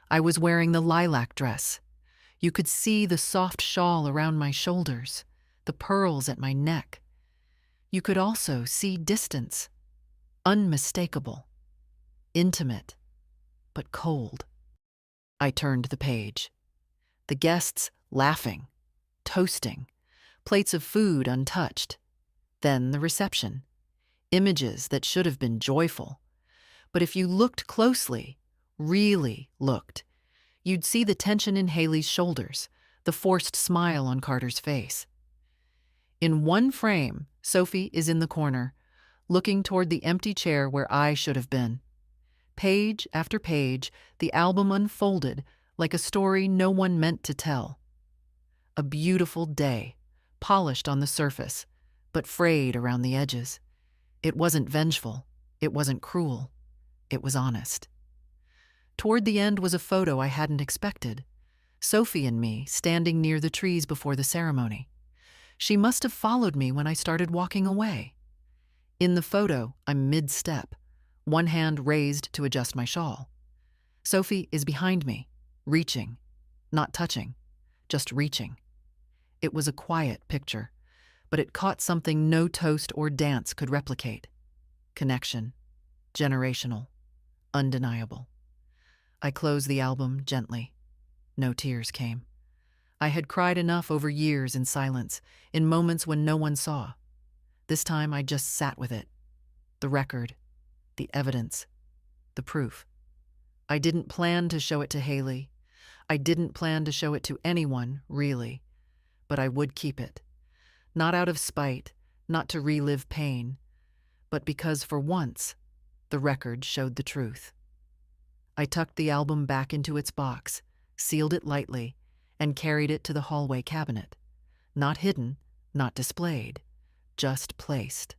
I was wearing the lilac dress. You could see the soft shawl around my shoulders, the pearls at my neck. You could also see distance, unmistakable, intimate, but cold. I turned the page. The guests laughing, toasting, plates of food untouched. Then the reception. Images that should have been joyful. But if you looked closely, really looked, you'd see the tension in Haley's shoulders, the forced smile on Carter's face. In one frame, Sophie is in the corner, looking toward the empty chair where I should have been. Page after page, the album unfolded like a story no one meant to tell. A beautiful day, polished on the surface, but frayed around the edges. It wasn't vengeful. It wasn't cruel. It was honest. Toward the end was a photo I hadn't expected. Sophie and me standing near the trees before the ceremony. She must have followed me when I started walking away. In the photo, I'm mid-step, one hand raised to adjust my shawl. Sophie is behind me, reaching, not touching, just reaching. It was a quiet picture, but it caught something no toast or dance could replicate. Connection. Generational. Undeniable. I closed the album gently. No tears came. I had cried enough over years in silence, in moments when no one saw. This time I just sat with it. The record, the evidence, the proof. I didn't plan to show it to Haley. I didn't plan to show it to anyone, really. But I would keep it. Not out of spite, not to relive pain, but because for once, the record showed the truth. I tucked the album back into its box, sealed it lightly, and carried it to the hallway cabinet. Not hidden, not displayed, just placed.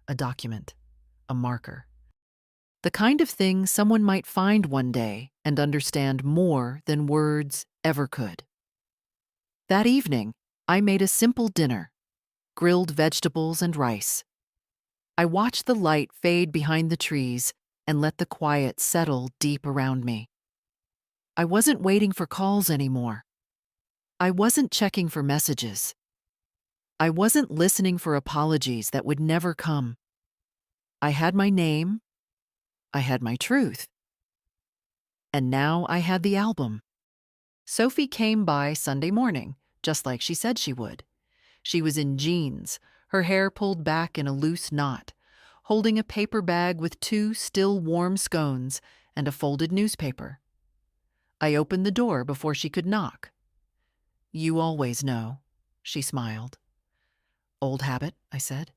A document, a marker. The kind of thing someone might find one day and understand more than words ever could. That evening, I made a simple dinner, grilled vegetables and rice. I watched the light fade behind the trees and let the quiet settle deep around me. I wasn't waiting for calls anymore. I wasn't checking for messages. I wasn't listening for apologies that would never come. I had my name. I had my truth. And now I had the album. Sophie came by Sunday morning, just like she said she would. She was in jeans, her hair pulled back in a loose knot, holding a paper bag with 2 still warm scones and a folded newspaper. I opened the door before she could knock. "You always know," she smiled. "Old habit," I said.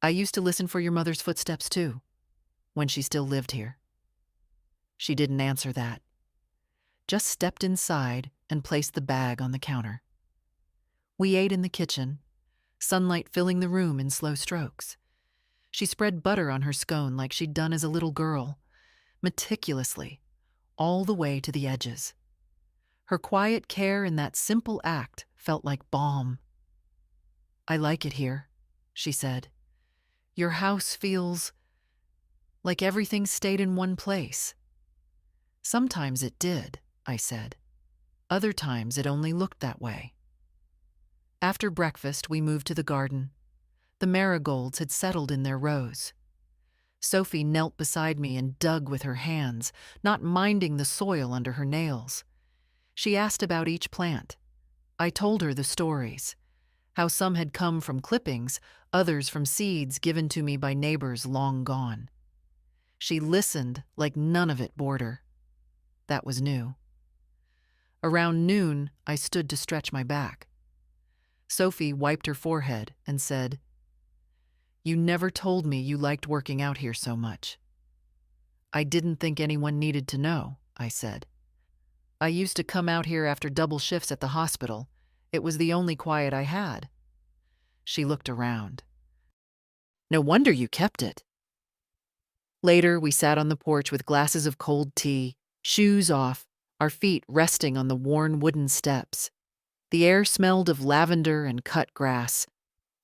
"I used to listen for your mother's footsteps too, when she still lived here." She didn't answer that, just stepped inside and placed the bag on the counter. We ate in the kitchen, sunlight filling the room in slow strokes. She spread butter on her scone like she'd done as a little girl, meticulously, all the way to the edges. Her quiet care in that simple act felt like balm. "I like it here," she said. "Your house feels like everything stayed in one place." "Sometimes it did," I said. "Other times it only looked that way." After breakfast, we moved to the garden. The marigolds had settled in their rows. Sophie knelt beside me and dug with her hands, not minding the soil under her nails. She asked about each plant. I told her the stories, how some had come from clippings, others from seeds given to me by neighbors long gone. She listened like none of it bored her. That was new. Around noon, I stood to stretch my back. Sophie wiped her forehead and said, "You never told me you liked working out here so much." "I didn't think anyone needed to know," I said. "I used to come out here after double shifts at the hospital. It was the only quiet I had." She looked around. "No wonder you kept it." Later, we sat on the porch with glasses of cold tea, shoes off, our feet resting on the worn wooden steps. The air smelled of lavender and cut grass.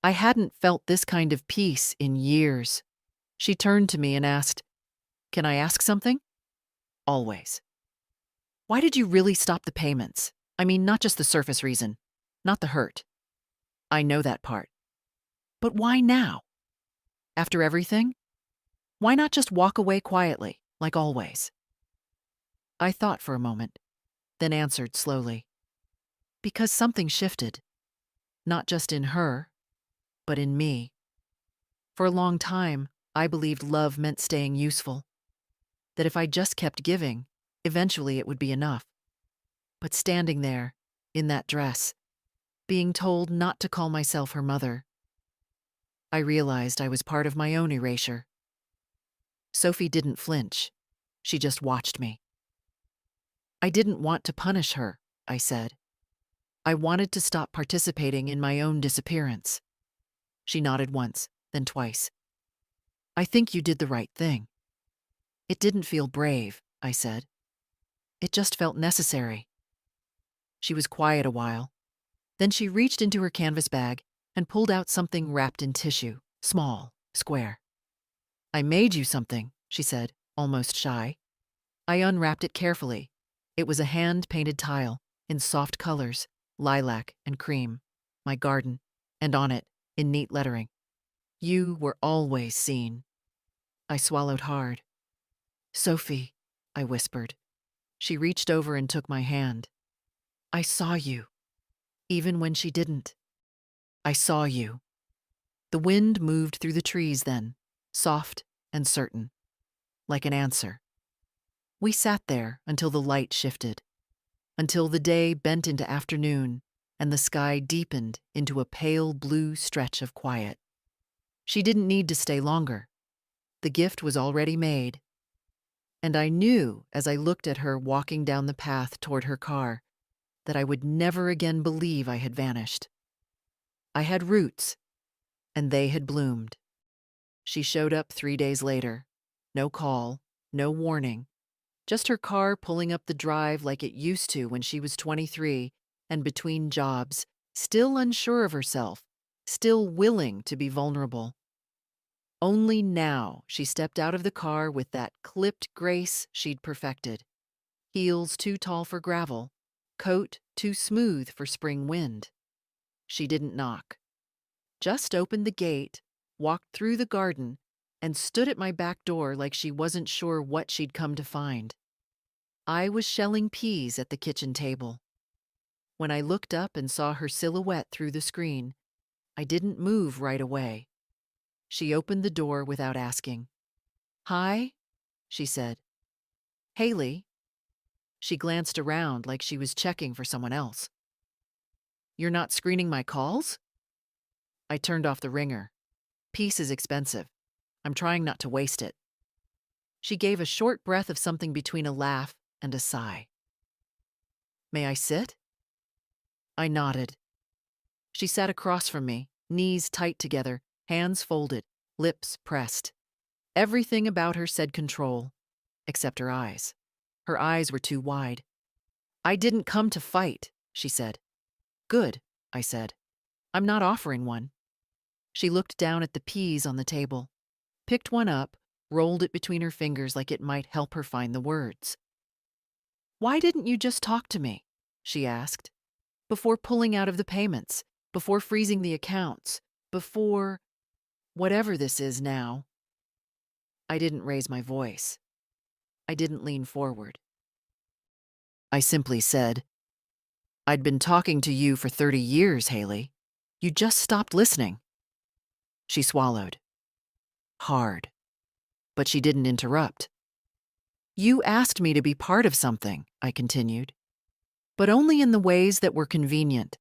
I hadn't felt this kind of peace in years. She turned to me and asked, "Can I ask something?" "Always." "Why did you really stop the payments? I mean, not just the surface reason, not the hurt." "I know that part. But why now? After everything? Why not just walk away quietly, like always?" I thought for a moment, then answered slowly. "Because something shifted. Not just in her, but in me. For a long time, I believed love meant staying useful. That if I just kept giving, eventually it would be enough. But standing there, in that dress, being told not to call myself her mother, I realized I was part of my own erasure. Sophie didn't flinch. She just watched me. "I didn't want to punish her," I said. "I wanted to stop participating in my own disappearance." She nodded once, then twice. "I think you did the right thing." "It didn't feel brave," I said. "It just felt necessary." She was quiet a while. Then she reached into her canvas bag and pulled out something wrapped in tissue, small, square. "I made you something," she said, almost shy. I unwrapped it carefully. It was a hand-painted tile in soft colors, lilac and cream, my garden, and on it, in neat lettering. You were always seen. I swallowed hard. Sophie, I whispered. She reached over and took my hand. I saw you, even when she didn't. I saw you. The wind moved through the trees then, soft and certain, like an answer. We sat there until the light shifted, until the day bent into afternoon and the sky deepened into a pale blue stretch of quiet. She didn't need to stay longer. The gift was already made. And I knew, as I looked at her walking down the path toward her car, that I would never again believe I had vanished. I had roots, and they had bloomed. She showed up 3 days later. No call, no warning. Just her car pulling up the drive like it used to when she was 23 and between jobs, still unsure of herself, still willing to be vulnerable. Only now she stepped out of the car with that clipped grace she'd perfected. Heels too tall for gravel, coat too smooth for spring wind. She didn't knock. Just opened the gate, walked through the garden, and stood at my back door like she wasn't sure what she'd come to find. I was shelling peas at the kitchen table. When I looked up and saw her silhouette through the screen, I didn't move right away. She opened the door without asking. Hi, she said. Haley. She glanced around like she was checking for someone else. You're not screening my calls? I turned off the ringer. Peace is expensive. I'm trying not to waste it. She gave a short breath of something between a laugh and a sigh. May I sit? I nodded. She sat across from me, knees tight together, hands folded, lips pressed. Everything about her said control, except her eyes. Her eyes were too wide. I didn't come to fight, she said. Good, I said. I'm not offering one. She looked down at the peas on the table, picked one up, rolled it between her fingers like it might help her find the words. Why didn't you just talk to me? She asked. Before pulling out of the payments, before freezing the accounts, before whatever this is now. I didn't raise my voice. I didn't lean forward. I simply said, I'd been talking to you for 30 years, Haley. You just stopped listening. She swallowed. Hard. But she didn't interrupt. You asked me to be part of something, I continued, but only in the ways that were convenient.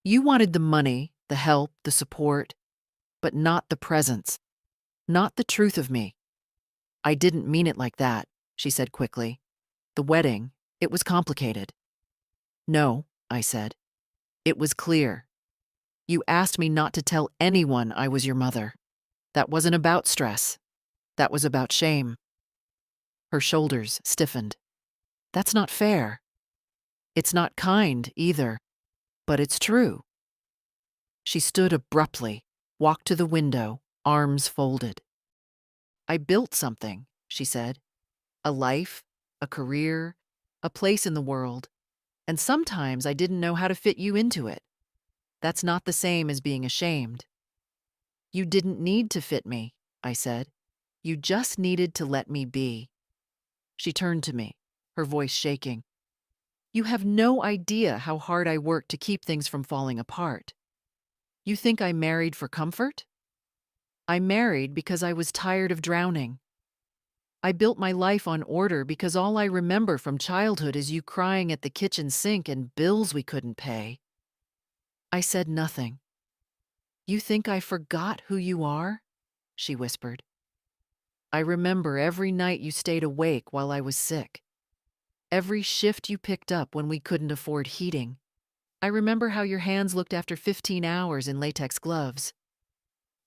You wanted the money, the help, the support, but not the presence, not the truth of me. I didn't mean it like that, she said quickly. The wedding, it was complicated. No, I said. It was clear. You asked me not to tell anyone I was your mother. That wasn't about stress. That was about shame. Her shoulders stiffened. That's not fair. It's not kind either, but it's true. She stood abruptly, walked to the window, arms folded. I built something, she said. A life, a career, a place in the world, and sometimes I didn't know how to fit you into it. That's not the same as being ashamed. You didn't need to fit me, I said. You just needed to let me be. She turned to me, her voice shaking. You have no idea how hard I worked to keep things from falling apart. You think I married for comfort? I married because I was tired of drowning. I built my life on order because all I remember from childhood is you crying at the kitchen sink and bills we couldn't pay. I said nothing. You think I forgot who you are? She whispered. I remember every night you stayed awake while I was sick. Every shift you picked up when we couldn't afford heating. I remember how your hands looked after 15 hours in latex gloves.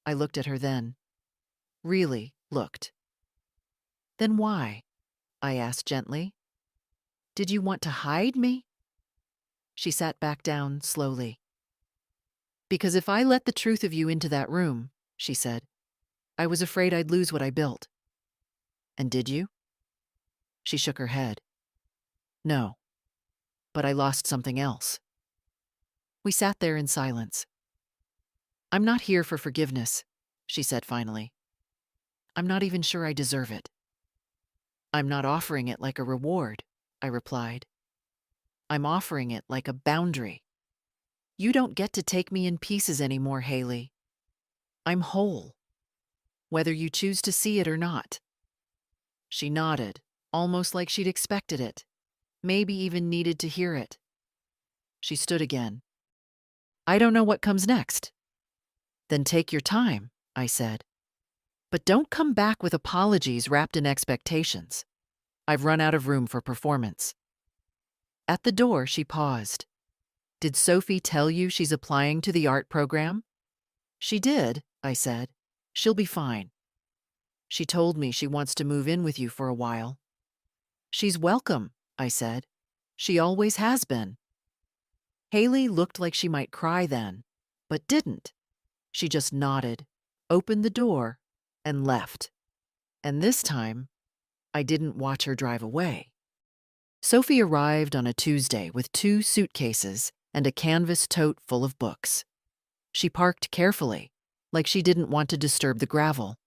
I looked at her then. Really looked. Then why? I asked gently. Did you want to hide me? She sat back down slowly. Because if I let the truth of you into that room, she said, I was afraid I'd lose what I built. And did you? She shook her head. No, but I lost something else. We sat there in silence. I'm not here for forgiveness, she said finally. I'm not even sure I deserve it. I'm not offering it like a reward, I replied. I'm offering it like a boundary. You don't get to take me in pieces anymore, Haley. I'm whole, whether you choose to see it or not. She nodded, almost like she'd expected it, maybe even needed to hear it. She stood again. I don't know what comes next. Then take your time, I said. But don't come back with apologies wrapped in expectations. I've run out of room for performance. At the door, she paused. Did Sophie tell you she's applying to the art program? She did, I said. She'll be fine. She told me she wants to move in with you for a while. She's welcome, I said. She always has been. Haley looked like she might cry then, but didn't. She just nodded, opened the door, and left. And this time, I didn't watch her drive away. Sophie arrived on a Tuesday with 2 suitcases and a canvas tote full of books. She parked carefully, like she didn't want to disturb the gravel.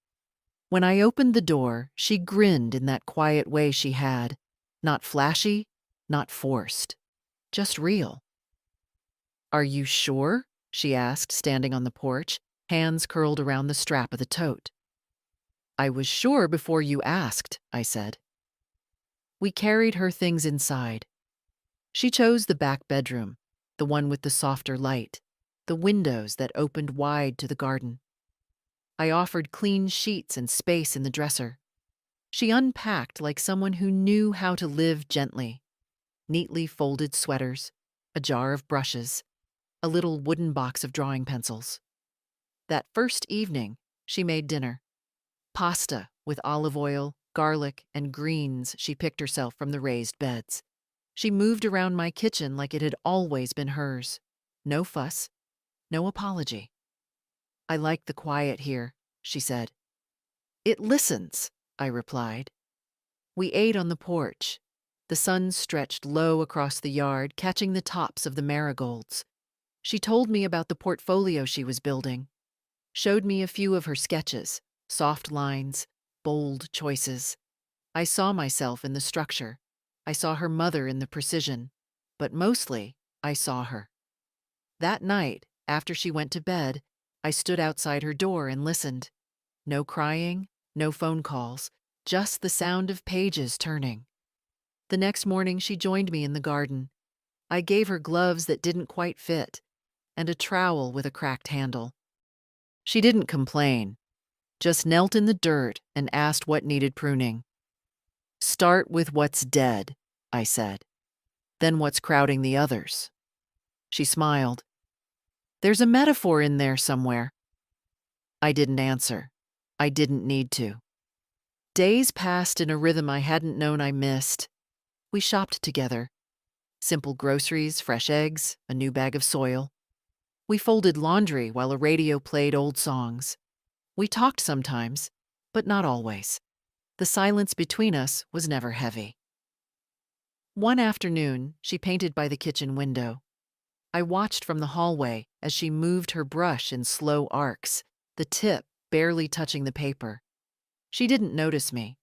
When I opened the door, she grinned in that quiet way she had, not flashy, not forced, just real. Are you sure? She asked, standing on the porch, hands curled around the strap of the tote. I was sure before you asked, I said. We carried her things inside. She chose the back bedroom, the one with the softer light, the windows that opened wide to the garden. I offered clean sheets and space in the dresser. She unpacked like someone who knew how to live gently. Neatly folded sweaters, a jar of brushes, a little wooden box of drawing pencils. That first evening, she made dinner. Pasta with olive oil, garlic, and greens she picked herself from the raised beds. She moved around my kitchen like it had always been hers. No fuss, no apology. I like the quiet here, she said. It listens, I replied. We ate on the porch. The sun stretched low across the yard, catching the tops of the marigolds. She told me about the portfolio she was building, showed me a few of her sketches, soft lines, bold choices. I saw myself in the structure. I saw her mother in the precision, but mostly I saw her. That night, after she went to bed, I stood outside her door and listened. No crying, no phone calls, just the sound of pages turning. The next morning, she joined me in the garden. I gave her gloves that didn't quite fit and a trowel with a cracked handle. She didn't complain, just knelt in the dirt and asked what needed pruning. Start with what's dead, I said. Then what's crowding the others. She smiled. There's a metaphor in there somewhere. I didn't answer. I didn't need to. Days passed in a rhythm I hadn't known I missed. We shopped together. Simple groceries, fresh eggs, a new bag of soil. We folded laundry while a radio played old songs. We talked sometimes, but not always. The silence between us was never heavy. One afternoon, she painted by the kitchen window. I watched from the hallway as she moved her brush in slow arcs, the tip barely touching the paper. She didn't notice me.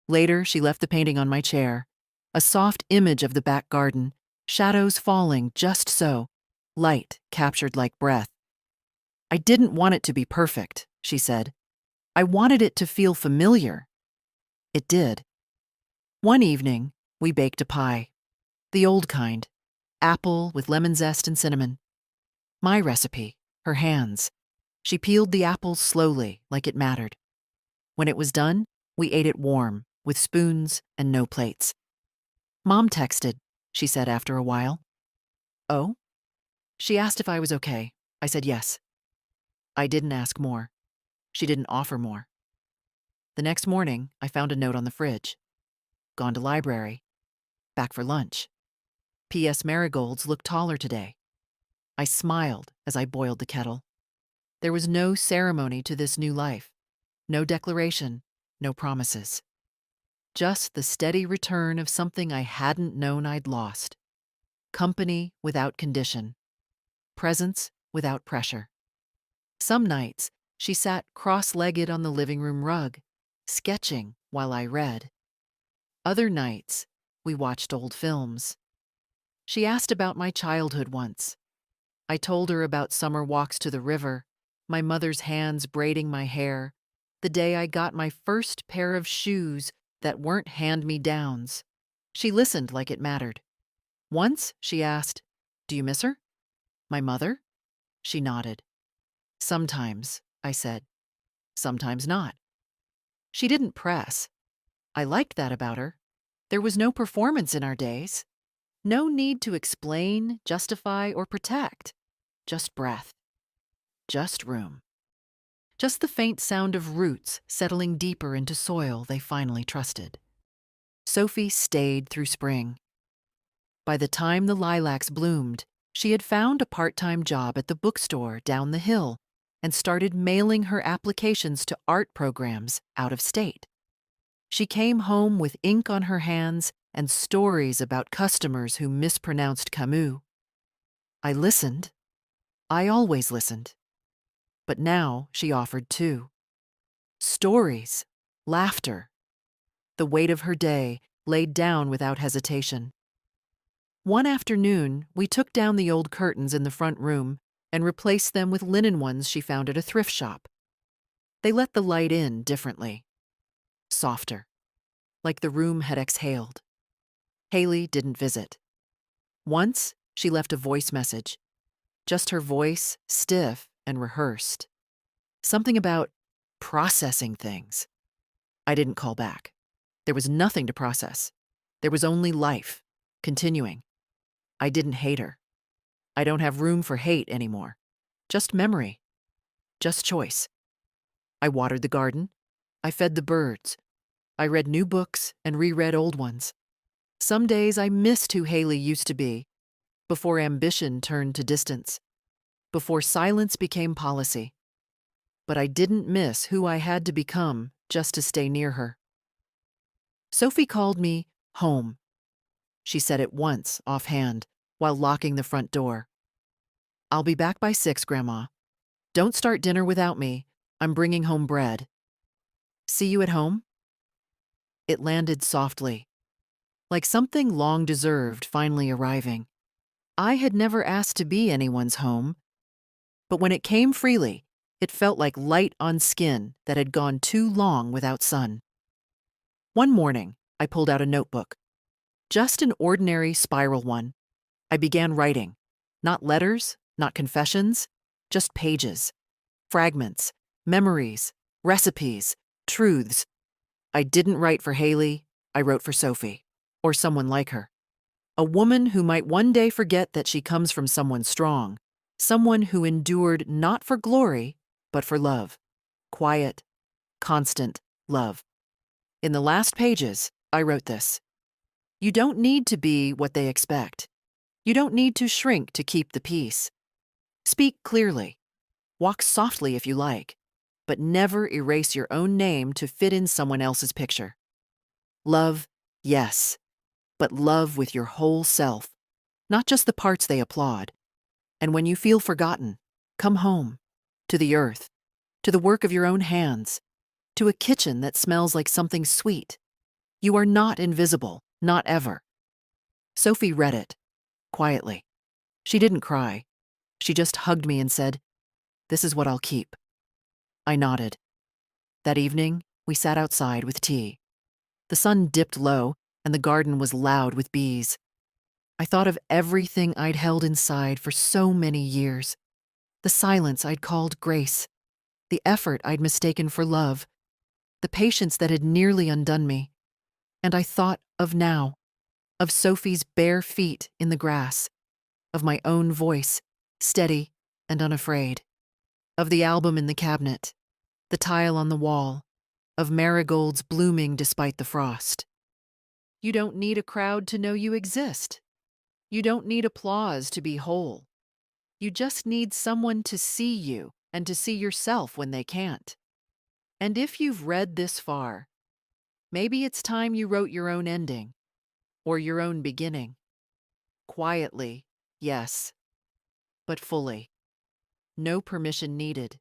Later, she left the painting on my chair, a soft image of the back garden, shadows falling just so, light captured like breath. I didn't want it to be perfect, she said. I wanted it to feel familiar. It did. One evening, we baked a pie. The old kind, apple with lemon zest and cinnamon. My recipe, her hands. She peeled the apples slowly, like it mattered. When it was done, we ate it warm, with spoons and no plates. Mom texted, she said after a while. Oh? She asked if I was okay. I said yes. I didn't ask more. She didn't offer more. The next morning, I found a note on the fridge. Gone to library. Back for lunch. P.S. Marigolds look taller today. I smiled as I boiled the kettle. There was no ceremony to this new life. No declaration, no promises. Just the steady return of something I hadn't known I'd lost. Company without condition. Presence without pressure. Some nights, she sat cross-legged on the living room rug, sketching while I read. Other nights, we watched old films. She asked about my childhood once. I told her about summer walks to the river, my mother's hands braiding my hair, the day I got my first pair of shoes that weren't hand-me-downs. She listened like it mattered. Once, she asked, "Do you miss her?" "My mother?" She nodded. "Sometimes," I said. "Sometimes not." She didn't press. I liked that about her. There was no performance in our days. No need to explain, justify, or protect. Just breath. Just room. Just the faint sound of roots settling deeper into soil they finally trusted. Sophie stayed through spring. By the time the lilacs bloomed, she had found a part-time job at the bookstore down the hill and started mailing her applications to art programs out of state. She came home with ink on her hands and stories about customers who mispronounced Camus. I listened. I always listened. But now she offered too. Stories, laughter, the weight of her day laid down without hesitation. One afternoon, we took down the old curtains in the front room and replaced them with linen ones she found at a thrift shop. They let the light in differently, softer, like the room had exhaled. Haley didn't visit. Once, she left a voice message. Just her voice, stiff and rehearsed. Something about processing things. I didn't call back. There was nothing to process. There was only life, continuing. I didn't hate her. I don't have room for hate anymore. Just memory. Just choice. I watered the garden. I fed the birds. I read new books and reread old ones. Some days I missed who Haley used to be, before ambition turned to distance, before silence became policy. But I didn't miss who I had to become just to stay near her. Sophie called me home. She said it once, offhand, while locking the front door. "I'll be back by 6, Grandma. Don't start dinner without me. I'm bringing home bread. See you at home?" It landed softly, like something long deserved finally arriving. I had never asked to be anyone's home, but when it came freely, it felt like light on skin that had gone too long without sun. One morning, I pulled out a notebook. Just an ordinary spiral one. I began writing. Not letters, not confessions, just pages. Fragments, memories, recipes, truths. I didn't write for Haley, I wrote for Sophie, or someone like her. A woman who might one day forget that she comes from someone strong, someone who endured not for glory, but for love. Quiet, constant love. In the last pages, I wrote this. You don't need to be what they expect. You don't need to shrink to keep the peace. Speak clearly. Walk softly if you like, but never erase your own name to fit in someone else's picture. Love, yes, but love with your whole self, not just the parts they applaud. And when you feel forgotten, come home, to the earth, to the work of your own hands, to a kitchen that smells like something sweet. You are not invisible, not ever. Sophie read it, quietly. She didn't cry. She just hugged me and said, "This is what I'll keep." I nodded. That evening, we sat outside with tea. The sun dipped low, and the garden was loud with bees. I thought of everything I'd held inside for so many years. The silence I'd called grace. The effort I'd mistaken for love. The patience that had nearly undone me. And I thought of now. Of Sophie's bare feet in the grass. Of my own voice, steady and unafraid. Of the album in the cabinet. The tile on the wall. Of marigolds blooming despite the frost. You don't need a crowd to know you exist. You don't need applause to be whole. You just need someone to see you and to see yourself when they can't. And if you've read this far, maybe it's time you wrote your own ending, or your own beginning. Quietly, yes, but fully. No permission needed.